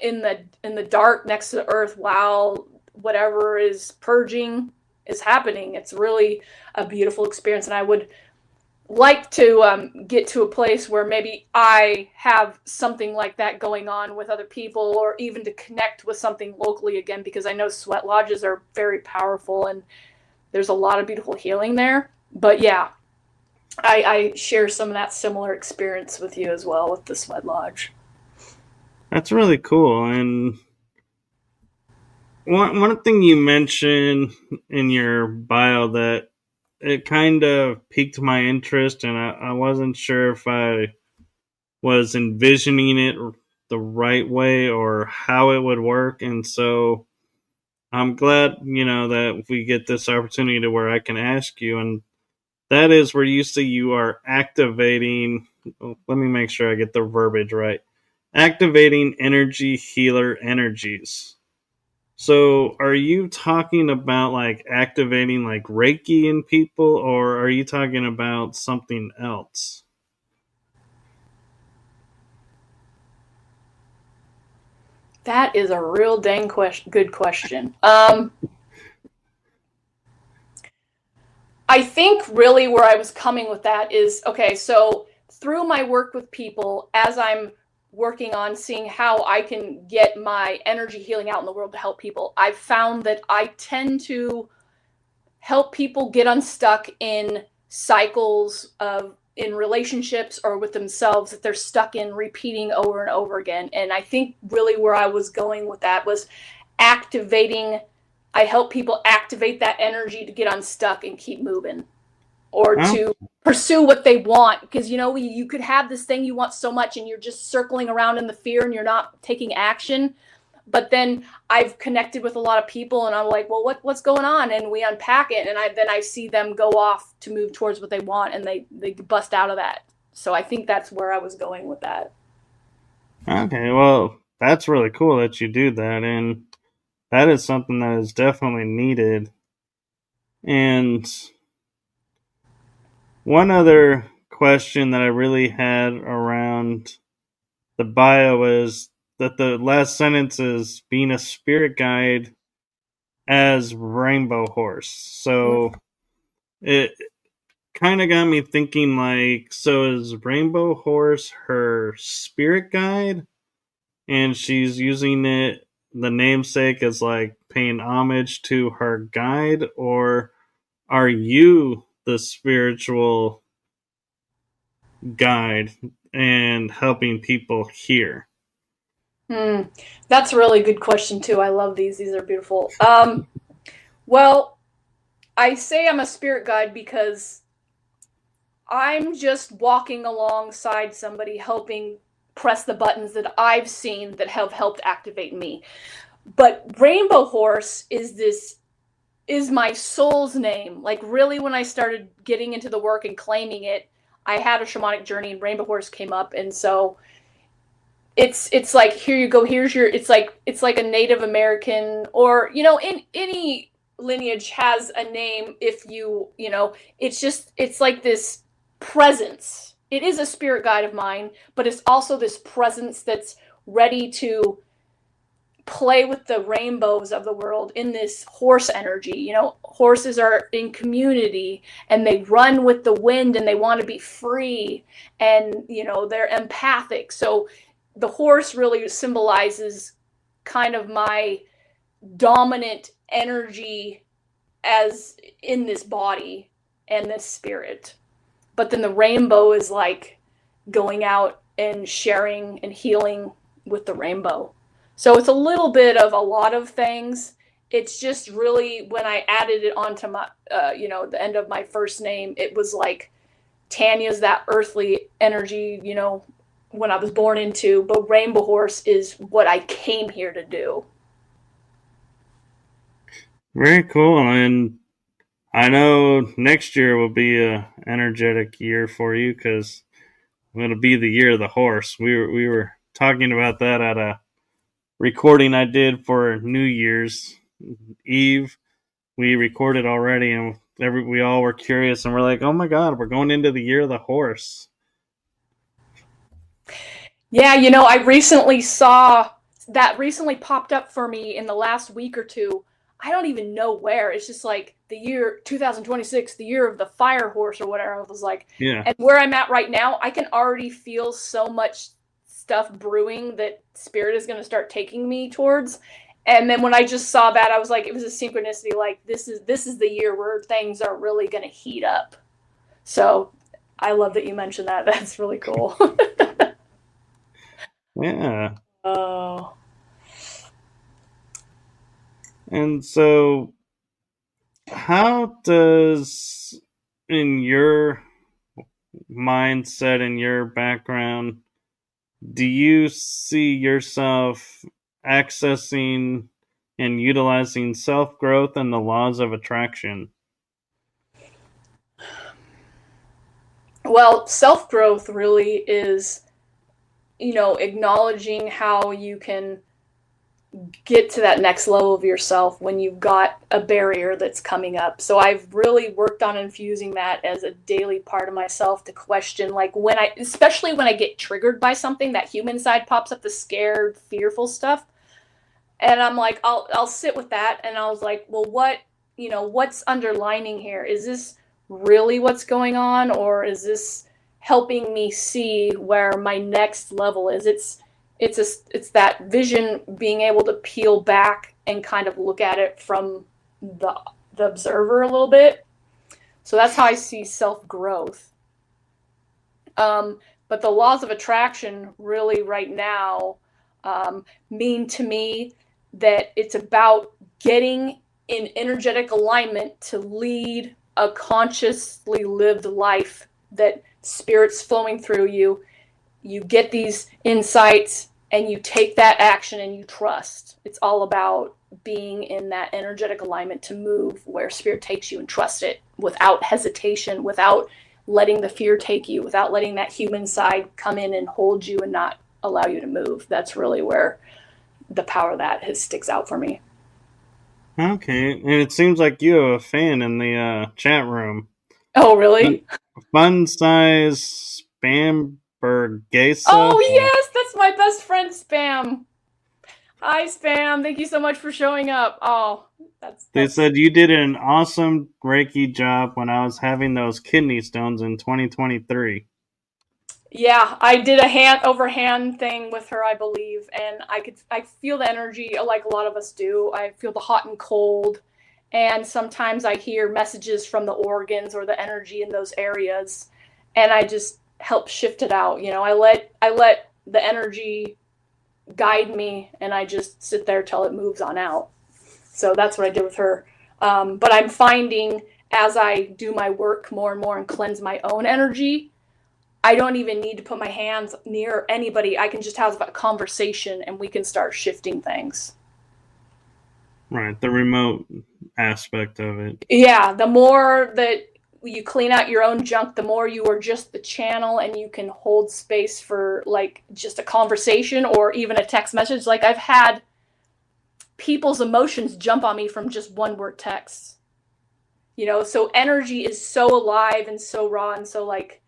in the dark next to the earth while whatever is purging is happening. It's really a beautiful experience, and I would like to get to a place where maybe I have something like that going on with other people, or even to connect with something locally again, because I know sweat lodges are very powerful and there's a lot of beautiful healing there. But yeah, I share some of that similar experience with you as well with the sweat lodge. That's really cool. And one thing you mentioned in your bio that it kind of piqued my interest, and I wasn't sure if I was envisioning it the right way or how it would work. And so I'm glad, that we get this opportunity to where I can ask you. And that is where you say you are activating. Let me make sure I get the verbiage right. Activating energy healer energies. So, are you talking about like activating like Reiki in people, or are you talking about something else? That is a real dang good question. I think really where I was coming with that is, okay, so through my work with people, as I'm working on seeing how I can get my energy healing out in the world to help people, I've found that I tend to help people get unstuck in cycles of in relationships or with themselves that they're stuck in repeating over and over again. And I think really where I was going with that was activating. I help people activate that energy to get unstuck and keep moving, or Oh, to pursue what they want. Because you could have this thing you want so much and you're just circling around in the fear and you're not taking action. But then I've connected with a lot of people and I'm like, well, what's going on? And we unpack it, and I see them go off to move towards what they want, and they bust out of that. So I think that's where I was going with that. okay. Well, that's really cool that you do that. And that is something that is definitely needed. And one other question that I really had around the bio is that the last sentence is being a spirit guide as Rainbow Horse. So it kind of got me thinking like, so is Rainbow Horse her spirit guide? And she's using it, the namesake, as like paying homage to her guide? Or are you the spiritual guide and helping people here? Hmm. That's a really good question too. I love these. These are beautiful. Well, I say I'm a spirit guide because I'm just walking alongside somebody helping press the buttons that I've seen that have helped activate me. But Rainbow Horse is my soul's name. Like really when I started getting into the work and claiming it, I had a shamanic journey and Rainbow Horse came up, and so it's like, here you go, here's your, it's like a Native American, or in any lineage has a name. If it's like this presence. It is a spirit guide of mine, but it's also this presence that's ready to play with the rainbows of the world in this horse energy. You know, horses are in community and they run with the wind and they want to be free, and you know, they're empathic. So the horse really symbolizes kind of my dominant energy as in this body and this spirit. But then the rainbow is like going out and sharing and healing with the rainbow. So it's a little bit of a lot of things. It's just really when I added it onto my, the end of my first name, it was like Tanya's that earthly energy, you know, when I was born into, but Rainbow Horse is what I came here to do. Very cool. And I know next year will be a energetic year for you because it'll be the year of the horse. We were talking about that at a recording I did for New Year's Eve. We recorded already, and we all were curious, and we're like, "Oh my God, we're going into the year of the horse." Yeah, you know, I recently saw that recently popped up for me in the last week or two. I don't even know where. It's just like the year 2026, the year of the fire horse or whatever. I was like, Yeah. and where I'm at right now, I can already feel so much stuff brewing that spirit is going to start taking me towards. And then when I just saw that, I was like, it was a synchronicity. Like this is the year where things are really going to heat up. So I love that you mentioned that. That's really cool. Yeah. Oh. And so, how does, in your mindset, in your background, do you see yourself accessing and utilizing self growth and the laws of attraction? Well, self growth really is, you know, acknowledging how you can get to that next level of yourself when you've got a barrier that's coming up. So I've really worked on infusing that as a daily part of myself to question, like especially when I get triggered by something, that human side pops up, the scared, fearful stuff. And I'm like, I'll sit with that. And I was like, well, what's underlining here? Is this really what's going on? Or is this helping me see where my next level is? It's that vision, being able to peel back and kind of look at it from the observer a little bit. So that's how I see self growth. But the laws of attraction really right now mean to me that it's about getting in energetic alignment to lead a consciously lived life, that spirit's flowing through you. You get these insights and you take that action and you trust. It's all about being in that energetic alignment to move where spirit takes you and trust it without hesitation, without letting the fear take you, without letting that human side come in and hold you and not allow you to move. That's really where the power of that sticks out for me. Okay, and it seems like you have a fan in the chat room. Oh, really? Fun size Spambergesa. Oh, yes, that's my best friend, Spam. Hi, Spam. Thank you so much for showing up. Oh, They said you did an awesome Reiki job when I was having those kidney stones in 2023. Yeah, I did a hand over hand thing with her, I believe, and I feel the energy like a lot of us do. I feel the hot and cold, and sometimes I hear messages from the organs or the energy in those areas, and I just help shift it out. You know, I let the energy guide me, and I just sit there till it moves on out. So that's what I did with her. But I'm finding as I do my work more and more and cleanse my own energy, I don't even need to put my hands near anybody. I can just have a conversation and we can start shifting things. Right, the remote aspect of it. Yeah, the more that you clean out your own junk, the more you are just the channel and you can hold space for like just a conversation or even a text message. Like I've had people's emotions jump on me from just one word text. You know, so energy is so alive and so raw and so like,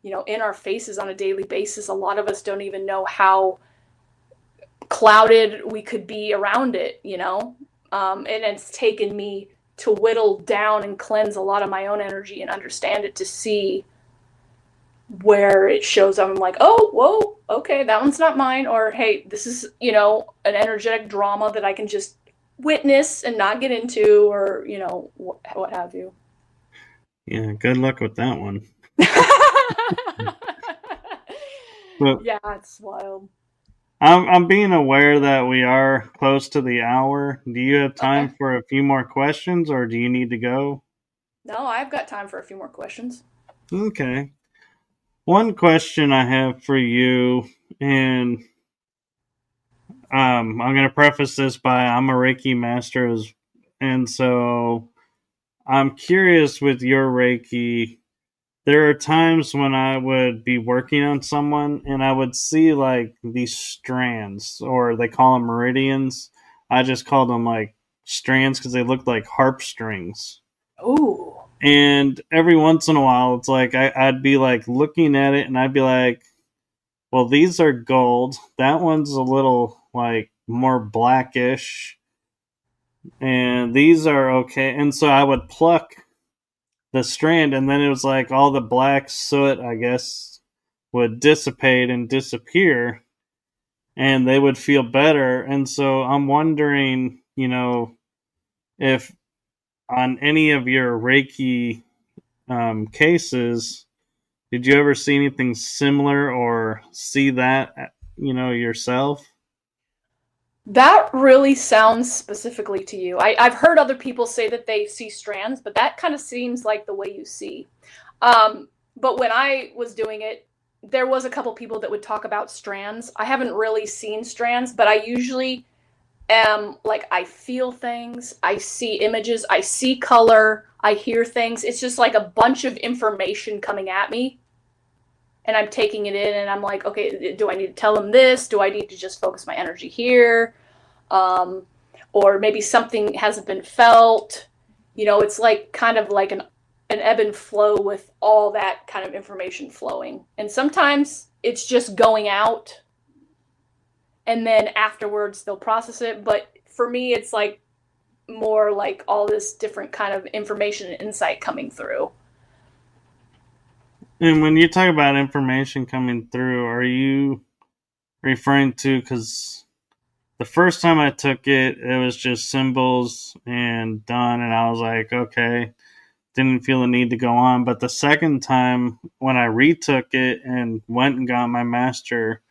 you know, in our faces on a daily basis. A lot of us don't even know how clouded we could be around it, and it's taken me to whittle down and cleanse a lot of my own energy and understand it to see where it shows up. I'm like, oh, whoa, okay, that one's not mine. Or, hey, this is, an energetic drama that I can just witness and not get into, or, what have you. Yeah, good luck with that one. But Yeah, it's wild. I'm being aware that we are close to the hour. Do you have time Okay. for a few more questions, or do you need to go? No, I've got time for a few more questions. Okay. One question I have for you, and I'm going to preface this by I'm a Reiki master, and so I'm curious with your Reiki. There are times when I would be working on someone and I would see like these strands, or they call them meridians. I just call them like strands because they look like harp strings. Ooh. And every once in a while, it's like I'd be like looking at it and I'd be like, well, these are gold. That one's a little like more blackish. And these are okay. And so I would pluck the strand, and then it was like all the black soot, I guess, would dissipate and disappear, and they would feel better. And so I'm wondering, if on any of your Reiki cases, did you ever see anything similar or see that, yourself? That really sounds specifically to you. I've heard other people say that they see strands, but that kind of seems like the way you see. But when I was doing it, there was a couple people that would talk about strands. I haven't really seen strands, but I usually am like, I feel things, I see images, I see color, I hear things. It's just like a bunch of information coming at me, and I'm taking it in, and I'm like, okay, do I need to tell them this? Do I need to just focus my energy here? Um, or maybe something hasn't been felt. It's like kind of like an ebb and flow with all that kind of information flowing. And sometimes it's just going out, and then afterwards they'll process it. But for me, it's like more like all this different kind of information and insight coming through. And when you talk about information coming through, are you referring to, because the first time I took it, it was just symbols and done, and I was like, okay, didn't feel the need to go on. But the second time, when I retook it and went and got my master,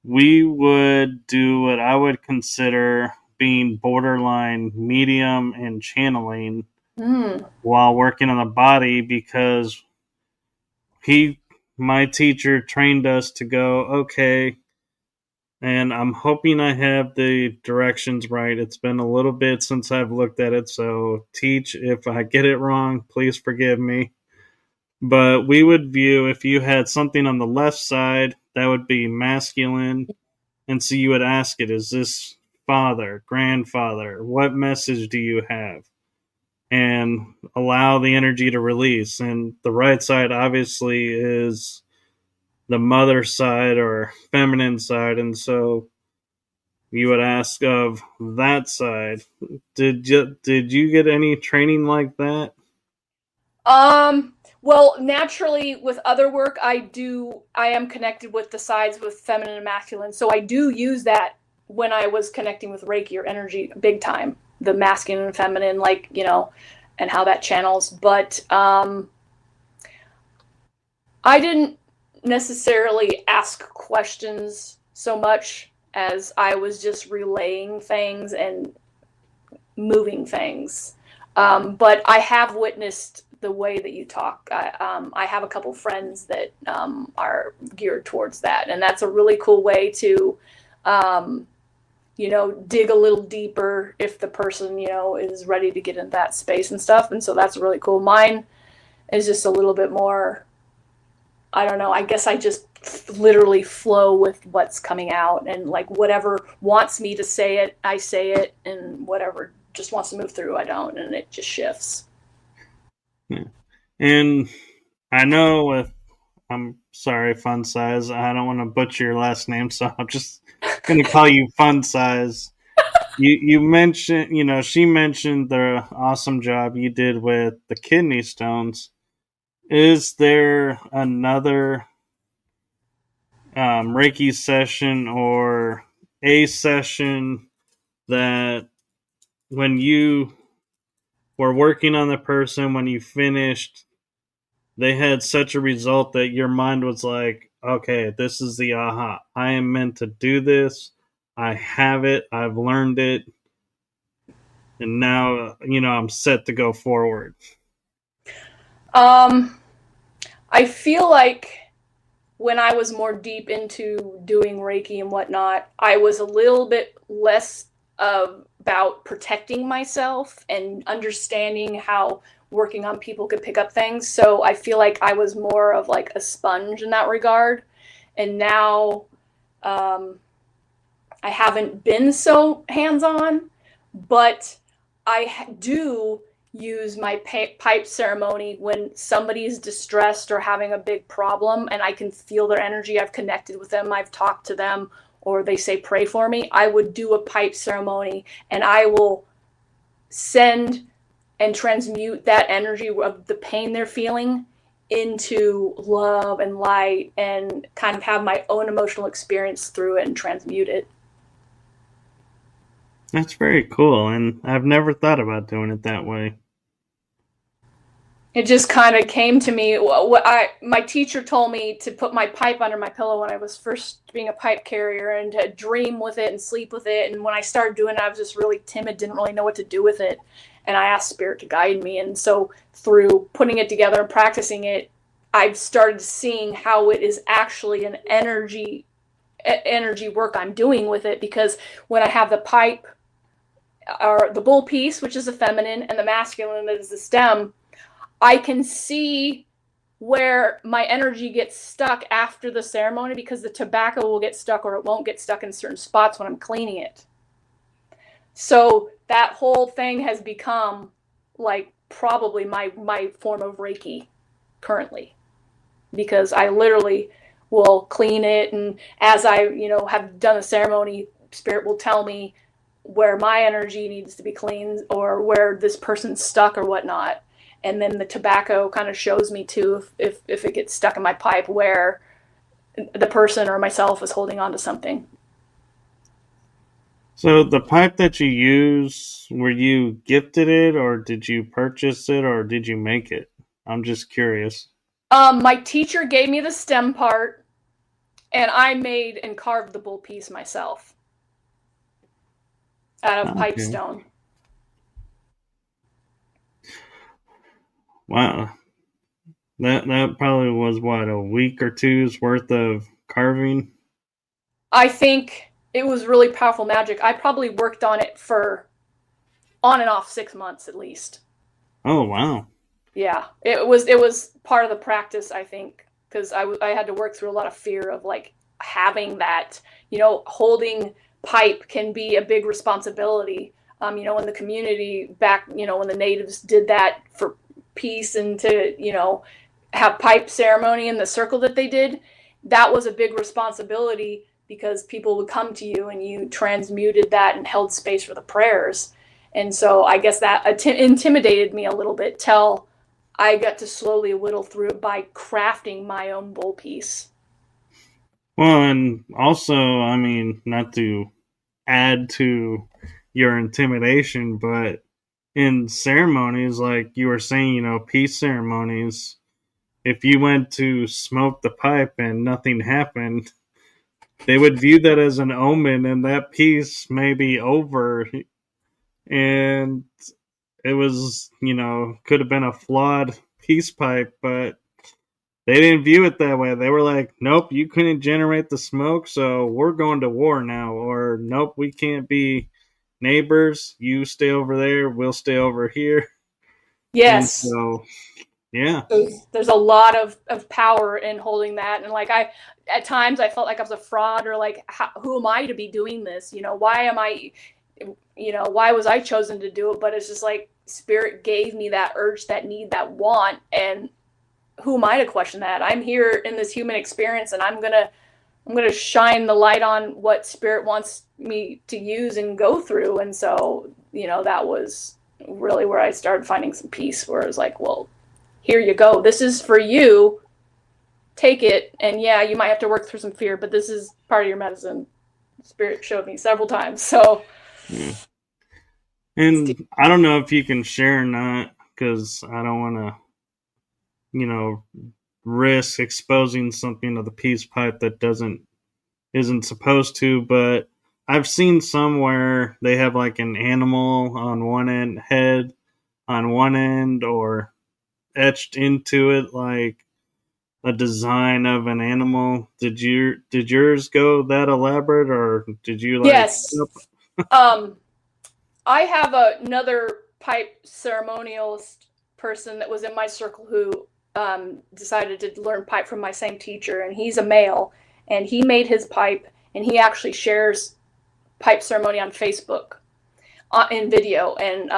we would do what I would consider being borderline medium and channeling Mm. while working on the body, because he, my teacher, trained us to go, okay, and I'm hoping I have the directions right. It's been a little bit since I've looked at it, so teach if I get it wrong, please forgive me. But we would view, if you had something on the left side, that would be masculine, and so you would ask it, is this father, grandfather? What message do you have? And allow the energy to release. And the right side obviously is the mother side or feminine side, and so you would ask of that side. Did you get any training like that? Well, naturally with other work, I am connected with the sides with feminine and masculine. So I do use that when I was connecting with Reiki or energy big time. The masculine and feminine, like, and how that channels. But I didn't necessarily ask questions so much as I was just relaying things and moving things. But I have witnessed the way that you talk. I have a couple friends that are geared towards that, and that's a really cool way to, dig a little deeper if the person, is ready to get in that space and stuff. And so that's really cool. Mine is just a little bit more. I don't know. I guess I just literally flow with what's coming out, and like whatever wants me to say it, I say it, and whatever just wants to move through, I don't, and it just shifts. Yeah. And I know with, I'm sorry, Fun Size, I don't want to butcher your last name, so I'll just gonna call you fun size. You mentioned, she mentioned the awesome job you did with the kidney stones. Is there another Reiki session or a session that when you were working on the person, when you finished, they had such a result that your mind was like, okay, this is the aha. I am meant to do this. I have it. I've learned it. And now, I'm set to go forward. Um, I feel like when I was more deep into doing Reiki and whatnot, I was a little bit less about protecting myself and understanding how working on people could pick up things. So I feel like I was more of like a sponge in that regard. And now um, I haven't been so hands-on, but I do use my pipe ceremony when somebody's distressed or having a big problem and I can feel their energy. I've connected with them, I've talked to them, or they say pray for me. I would do a pipe ceremony and I will send and transmute that energy of the pain they're feeling into love and light and kind of have my own emotional experience through it and transmute it. That's very cool, and I've never thought about doing it that way. It just kind of came to me. My teacher told me to put my pipe under my pillow when I was first being a pipe carrier and to dream with it and sleep with it. And when I started doing it, I was just really timid, didn't really know what to do with it. And I asked Spirit to guide me. And so through putting it together and practicing it, I've started seeing how it is actually an energy work I'm doing with it. Because when I have the pipe or the bull piece, which is the feminine, and the masculine, that is the stem, I can see where my energy gets stuck after the ceremony because the tobacco will get stuck or it won't get stuck in certain spots when I'm cleaning it. So that whole thing has become like probably my form of Reiki currently, because I literally will clean it, and as I have done a ceremony, Spirit will tell me where my energy needs to be cleaned or where this person's stuck or whatnot. And then the tobacco kind of shows me too if it gets stuck in my pipe where the person or myself is holding on to something. So the pipe that you use, were you gifted it, or did you purchase it, or did you make it? I'm just curious. My teacher gave me the stem part, and I made and carved the bull piece myself out of pipe Okay. stone. Wow. That probably was what, a week or two's worth of carving? I think it was really powerful magic. I probably worked on it for on and off 6 months at least. Oh wow. Yeah, it was part of the practice, I think, because I had to work through a lot of fear of like having that, holding pipe can be a big responsibility. In the community back, when the natives did that for peace and to, have pipe ceremony in the circle that they did, that was a big responsibility because people would come to you and you transmuted that and held space for the prayers. And so I guess that intimidated me a little bit till I got to slowly whittle through it by crafting my own bowl piece. Well, and also, I mean, not to add to your intimidation, but in ceremonies, like you were saying, peace ceremonies, if you went to smoke the pipe and nothing happened, they would view that as an omen and that peace may be over. And it was, could have been a flawed peace pipe, but they didn't view it that way. They were like, nope, you couldn't generate the smoke, so we're going to war now. Or, nope, we can't be neighbors. You stay over there, we'll stay over here. And Yes. so, yeah. There's a lot of power in holding that. And like at times I felt like I was a fraud or like, who am I to be doing this? Why am I, why was I chosen to do it? But it's just like Spirit gave me that urge, that need, that want. And who am I to question that? I'm here in this human experience and I'm going to I'm going to shine the light on what Spirit wants me to use and go through. And so, that was really where I started finding some peace, where it was like, well, here you go. This is for you. Take it. And yeah, you might have to work through some fear, but this is part of your medicine. Spirit showed me several times. So, yeah. And I don't know if you can share or not, because I don't want to, risk exposing something to the peace pipe that isn't supposed to. But I've seen some where they have like an animal on one end, head on one end, or etched into it like a design of an animal. Did yours go that elaborate, or did you like? Yes. I have another pipe ceremonialist person that was in my circle who decided to learn pipe from my same teacher, and he's a male, and he made his pipe, and he actually shares pipe ceremony on Facebook in video. And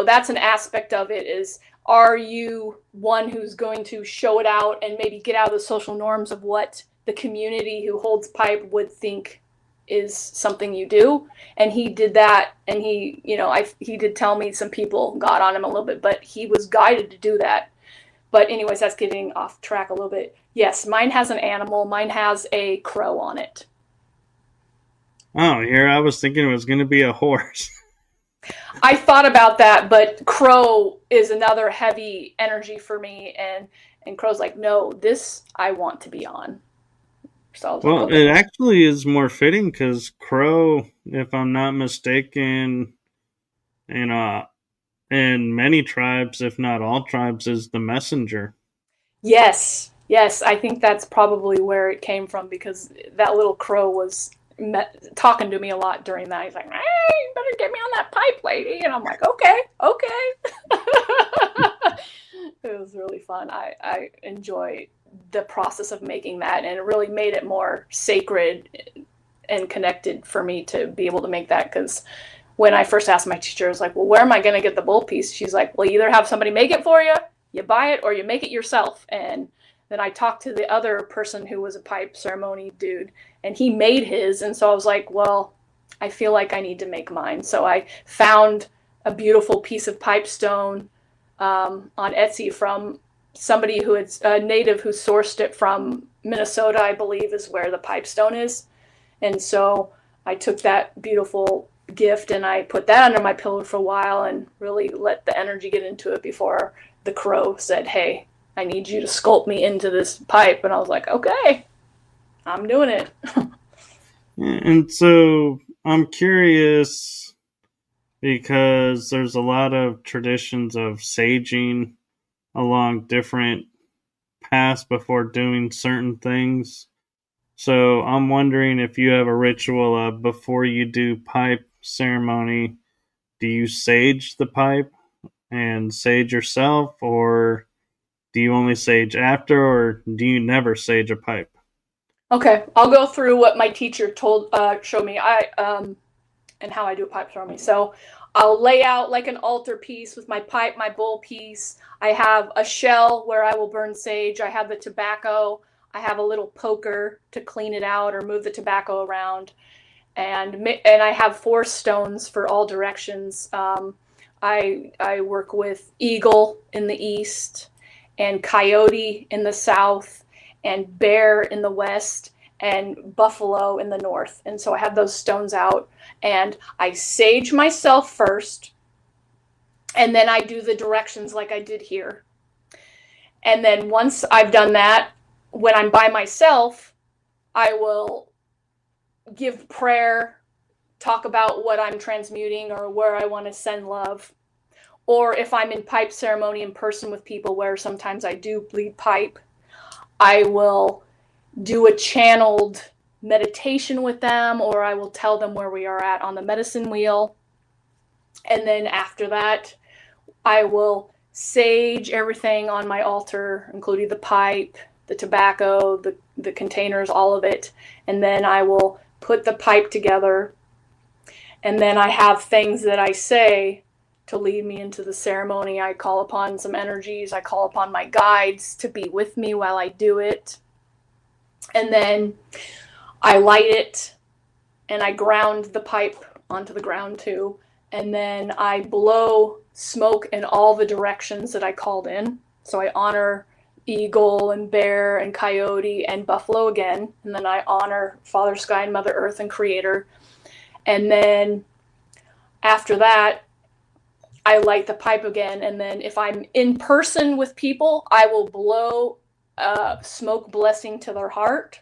that's an aspect of it, is, are you one who's going to show it out and maybe get out of the social norms of what the community who holds pipe would think is something you do? And he did that, and he did tell me some people got on him a little bit, but he was guided to do that. But anyways, that's getting off track a little bit. Yes, mine has an animal. Mine has a crow on it. Oh, here I was thinking it was going to be a horse. I thought about that, but crow is another heavy energy for me, and crow's like, no, this I want to be on. So well, like, okay. It actually is more fitting because crow, if I'm not mistaken, in many tribes, if not all tribes, is the messenger. Yes, I think that's probably where it came from, because that little crow was talking to me a lot during that. He's like, hey, you better get me on that pipe, lady. And I'm like, okay. It was really fun. I enjoy the process of making that, and it really made it more sacred and connected for me to be able to make that. Because when I first asked my teacher, I was like, well, where am I going to get the bowl piece? She's like, well, you either have somebody make it for you, you buy it, or you make it yourself. And then I talked to the other person who was a pipe ceremony dude, and he made his. And so I was like, well, I feel like I need to make mine. So I found a beautiful piece of pipe stone on Etsy from somebody who is a native who sourced it from Minnesota, I believe, is where the pipe stone is. And so I took that beautiful gift and I put that under my pillow for a while and really let the energy get into it before the crow said, hey, I need you to sculpt me into this pipe. And I was like, okay, I'm doing it. And so I'm curious, because there's a lot of traditions of saging along different paths before doing certain things. So I'm wondering if you have a ritual of, before you do pipe ceremony, do you sage the pipe and sage yourself, or do you only sage after, or do you never sage a pipe? Okay, I'll go through what my teacher showed me and how I do a pipe ceremony. So I'll lay out like an altar piece with my pipe, my bowl piece. I have a shell where I will burn sage. I have the tobacco. I have a little poker to clean it out or move the tobacco around. And I have 4 stones for all directions. I work with eagle in the east, and coyote in the south, and bear in the west, and buffalo in the north. And so I have those stones out, and I sage myself first, and then I do the directions like I did here. And then once I've done that, when I'm by myself, I will give prayer, talk about what I'm transmuting or where I want to send love. Or if I'm in pipe ceremony in person with people, where sometimes I do bleed pipe, I will do a channeled meditation with them, or I will tell them where we are at on the medicine wheel. And then after that, I will sage everything on my altar, including the pipe, the tobacco, the containers, all of it. And then I will put the pipe together. And then I have things that I say to lead me into the ceremony. I call upon some energies. I call upon my guides to be with me while I do it. And then I light it and I ground the pipe onto the ground too. And then I blow smoke in all the directions that I called in. So I honor eagle and bear and coyote and buffalo again. And then I honor Father Sky and Mother Earth and Creator. And then after that, I light the pipe again. And then if I'm in person with people, I will blow smoke blessing to their heart.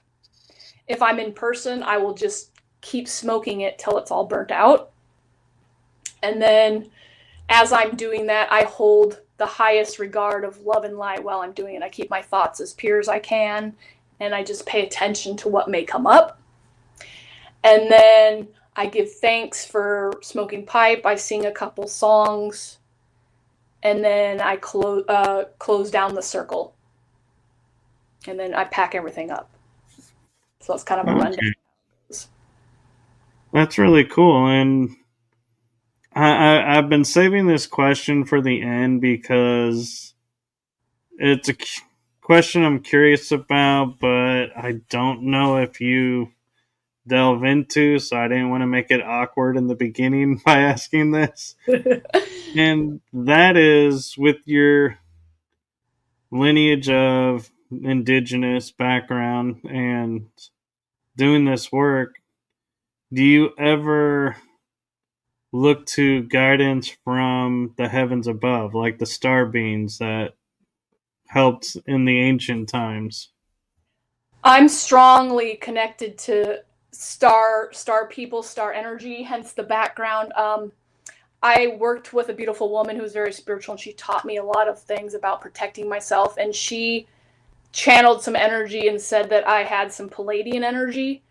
If I'm in person, I will just keep smoking it till it's all burnt out. And then as I'm doing that, I hold the highest regard of love and light while I'm doing it. I keep my thoughts as pure as I can, and I just pay attention to what may come up. And then I give thanks for smoking pipe. I sing a couple songs, and then I close down the circle. And then I pack everything up. So it's kind of a rundown. Okay. That's really cool. And I've been saving this question for the end because it's a question I'm curious about, but I don't know if you delve into, so I didn't want to make it awkward in the beginning by asking this. And that is, with your lineage of indigenous background and doing this work, do you ever look to guidance from the heavens above, like the star beings that helped in the ancient times? I'm strongly connected to star people, star energy, hence the background. I worked with a beautiful woman who was very spiritual, and she taught me a lot of things about protecting myself. And she channeled some energy and said that I had some Palladian energy.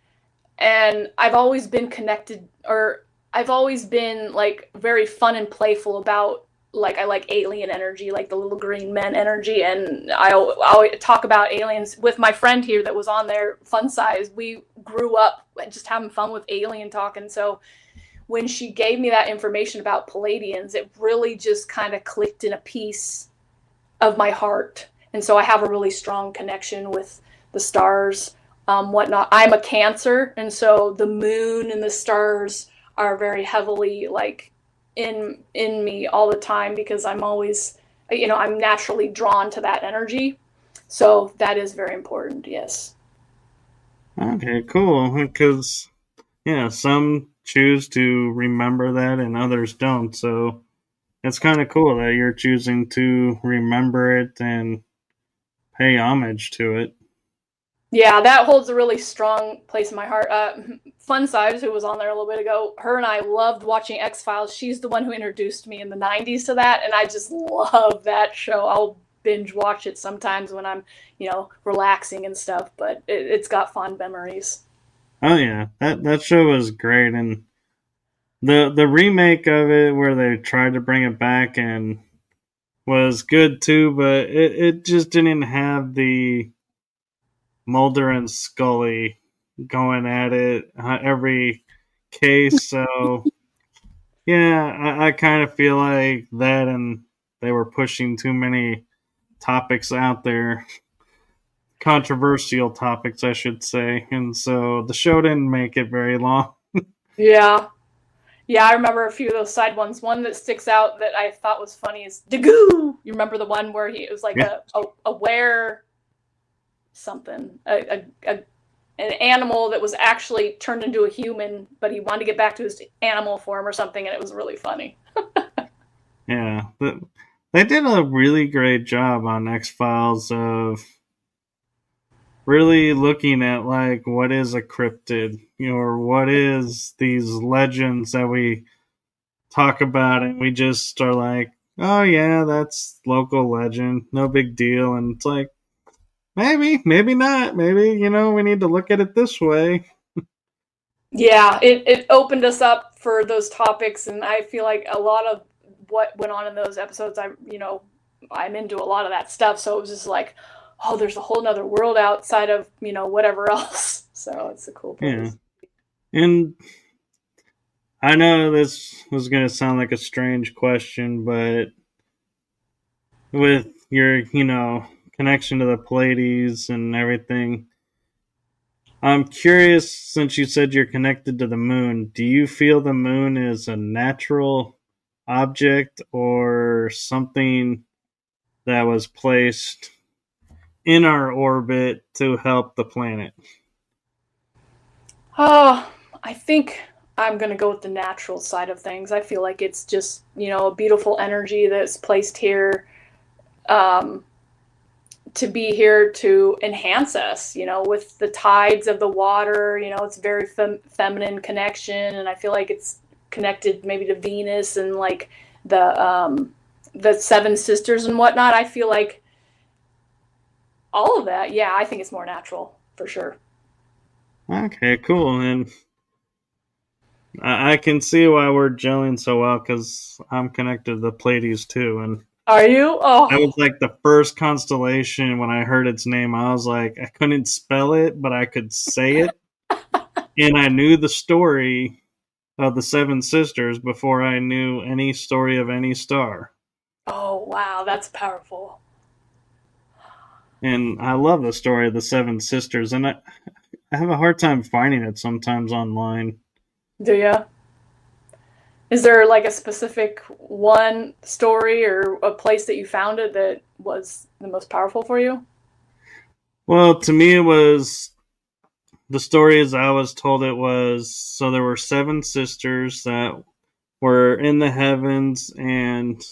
And I've always been connected, or I've always been like very fun and playful about, like, I like alien energy, like the little green men energy. And I talk about aliens with my friend here that was on there, Fun Size. We grew up just having fun with alien talk. And so when she gave me that information about Palladians, it really just kind of clicked in a piece of my heart. And so I have a really strong connection with the stars, whatnot. I'm a Cancer, and so the moon and the stars are very heavily like in me all the time, because I'm always, I'm naturally drawn to that energy. So that is very important. Yes. Okay, cool. Because, yeah, some choose to remember that and others don't. So it's kind of cool that you're choosing to remember it and pay homage to it. Yeah, that holds a really strong place in my heart. Fun Size, who was on there a little bit ago, her and I loved watching X Files. She's the one who introduced me in the '90s to that, and I just love that show. I'll binge watch it sometimes when I'm, relaxing and stuff. But it's got fond memories. Oh yeah, that show was great, and the remake of it where they tried to bring it back and was good too, but it just didn't have the Mulder and Scully going at it every case. So yeah, I kind of feel like that, and they were pushing too many topics out there, controversial topics, I should say, and so the show didn't make it very long. Yeah. Yeah, I remember a few of those side ones. One that sticks out that I thought was funny is Dagoo. You remember the one where it was like Yeah, a were something, an animal that was actually turned into a human, but he wanted to get back to his animal form or something, and it was really funny. yeah. They did a really great job on X Files of really looking at like what is a cryptid, or what is these legends that we talk about, and we just are like, oh yeah, that's local legend, no big deal, and it's like maybe not, maybe we need to look at it this way. Yeah, it opened us up for those topics, and I feel like a lot of what went on in those episodes, I'm into a lot of that stuff, so it was just like, oh, there's a whole nother world outside of, whatever else. So it's a cool Yeah, place. and I know this was going to sound like a strange question, but with your connection to the Pleiades and everything, I'm curious, since you said you're connected to the moon, do you feel the moon is a natural object or something that was placed in our orbit to help the planet? Oh, I think I'm going to go with the natural side of things. I feel like it's just, a beautiful energy that's placed here um, to be here to enhance us, with the tides of the water. It's a very feminine connection. And I feel like it's connected maybe to Venus and like the seven sisters and whatnot. I feel like all of that. Yeah, I think it's more natural for sure. Okay, cool. And I can see why we're gelling so well because I'm connected to the Pleiades too. And Are you? that Oh, was like the first constellation when I heard its name. I was like, I couldn't spell it, but I could say it. And I knew the story of the Seven Sisters before I knew any story of any star. oh, wow, that's powerful. And I love the story of the Seven Sisters. And I have a hard time finding it sometimes online. Do you? Is there like a specific one story or a place that you found it that was the most powerful for you? Well, to me, it was the story as I was told it was so there were seven sisters that were in the heavens and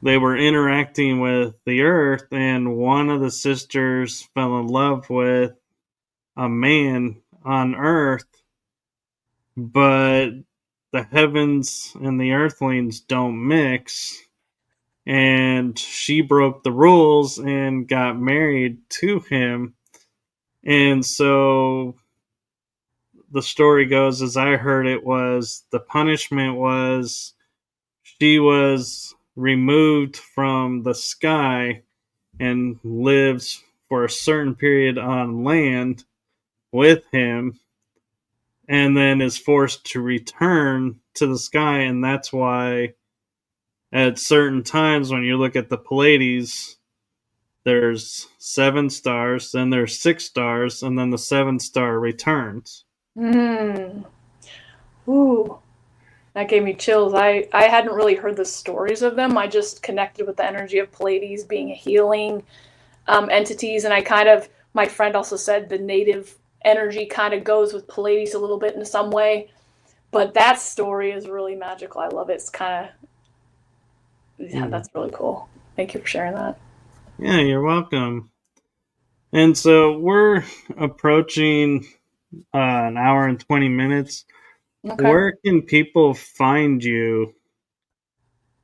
they were interacting with the earth, and one of the sisters fell in love with a man on earth, but the heavens and the earthlings don't mix. And she broke the rules and got married to him. And so the story goes, as I heard it, was the punishment was she was removed from the sky and lives for a certain period on land with him and then is forced to return to the sky. And that's why at certain times when you look at the Pleiades, there's seven stars, then there's six stars, and then the seventh star returns. Hmm. Ooh, that gave me chills. I hadn't really heard the stories of them. I just connected with the energy of Pleiades being a healing entities, and my friend also said the native energy kind of goes with Pleiades a little bit in some way. But that story is really magical. I love it. It's kind of, yeah, Mm. that's really cool. Thank you for sharing that. Yeah, you're welcome. And so we're approaching an hour and 20 minutes. Okay. Where can people find you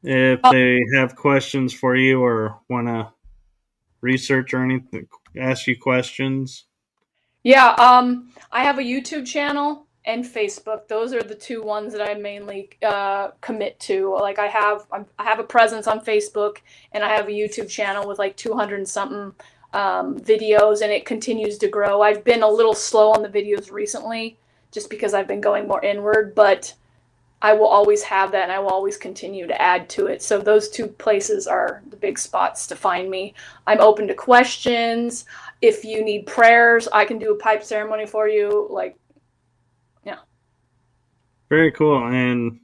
if they have questions for you or want to research or anything, ask you questions? Yeah, I have a YouTube channel and Facebook. Those are the two ones that I mainly commit to. Like I have a presence on Facebook, and I have a YouTube channel with like 200 and something videos, and it continues to grow. I've been a little slow on the videos recently, just because I've been going more inward, but I will always have that, and I will always continue to add to it. So those two places are the big spots to find me. I'm open to questions. If you need prayers, I can do a pipe ceremony for you. Like, yeah. Very cool. And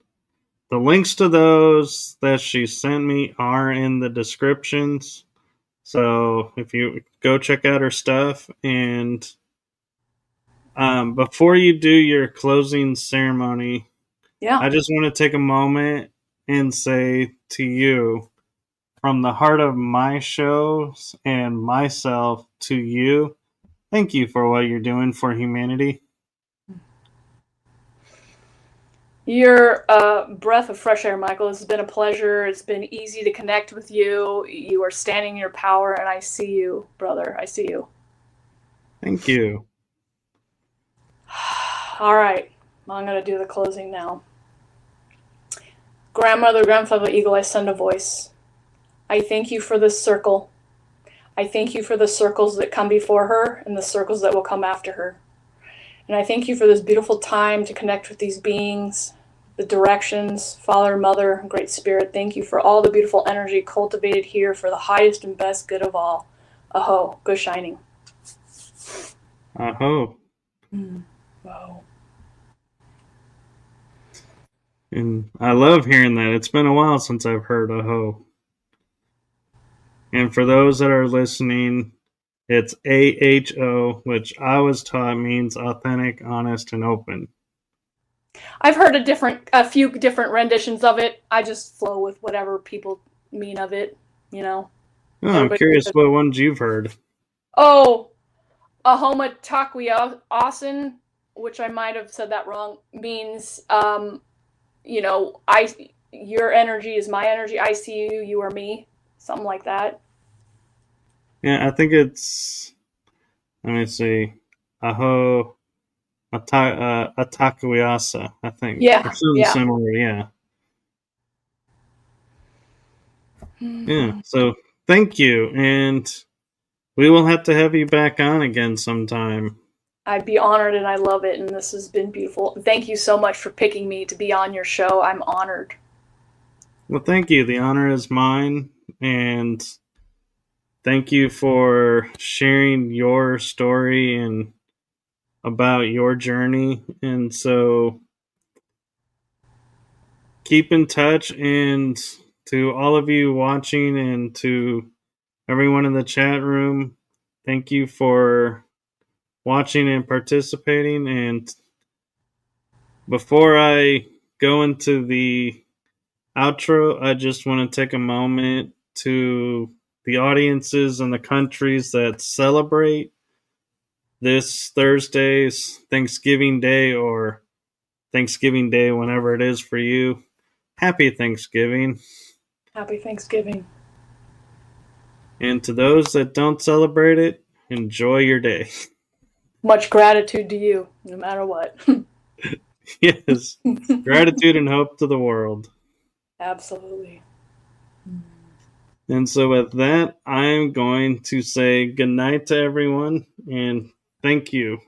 the links to those that she sent me are in the descriptions. So if you go check out her stuff, and before you do your closing ceremony, Yeah. I just want to take a moment and say to you, from the heart of my shows and myself to you, thank you for what you're doing for humanity. You're a breath of fresh air, Michael. This has been a pleasure. It's been easy to connect with you. You are standing in your power, and I see you, brother. I see you. Thank you. All right. I'm going to do the closing now. Grandmother, grandfather, eagle, I send a voice. I thank you for this circle. I thank you for the circles that come before her and the circles that will come after her. And I thank you for this beautiful time to connect with these beings, the directions, Father, Mother, Great Spirit. Thank you for all the beautiful energy cultivated here for the highest and best good of all. Aho, good shining. Aho. Wow. And I love hearing that. It's been a while since I've heard aho. And for those that are listening, it's AHO, which I was taught means authentic, honest, and open. I've heard a few different renditions of it. I just flow with whatever people mean of it, you know. Oh, I'm Everybody. curious what ones you've heard. Oh, Ahoma Takwiasin, which I might have said that wrong, means your energy is my energy. I see you, you are me. Something like that. Yeah, I think it's. Let me see. Aho Atakuiasa, I think. Or Yeah, something yeah. similar, yeah. Yeah, so thank you. And we will have to have you back on again sometime. I'd be honored and I love it, and this has been beautiful. Thank you so much for picking me to be on your show. I'm honored. Well, thank you. The honor is mine. And thank you for sharing your story and about your journey. And so keep in touch. And to all of you watching and to everyone in the chat room, thank you for watching and participating. And before I go into the outro, I just want to take a moment to the audiences and the countries that celebrate this Thursday's Thanksgiving Day or Thanksgiving Day, whenever it is for you. Happy Thanksgiving. Happy Thanksgiving. And to those that don't celebrate it, enjoy your day. Much gratitude to you, no matter what. Yes. Gratitude and hope to the world. Absolutely. And so, with that, I'm going to say goodnight to everyone and thank you.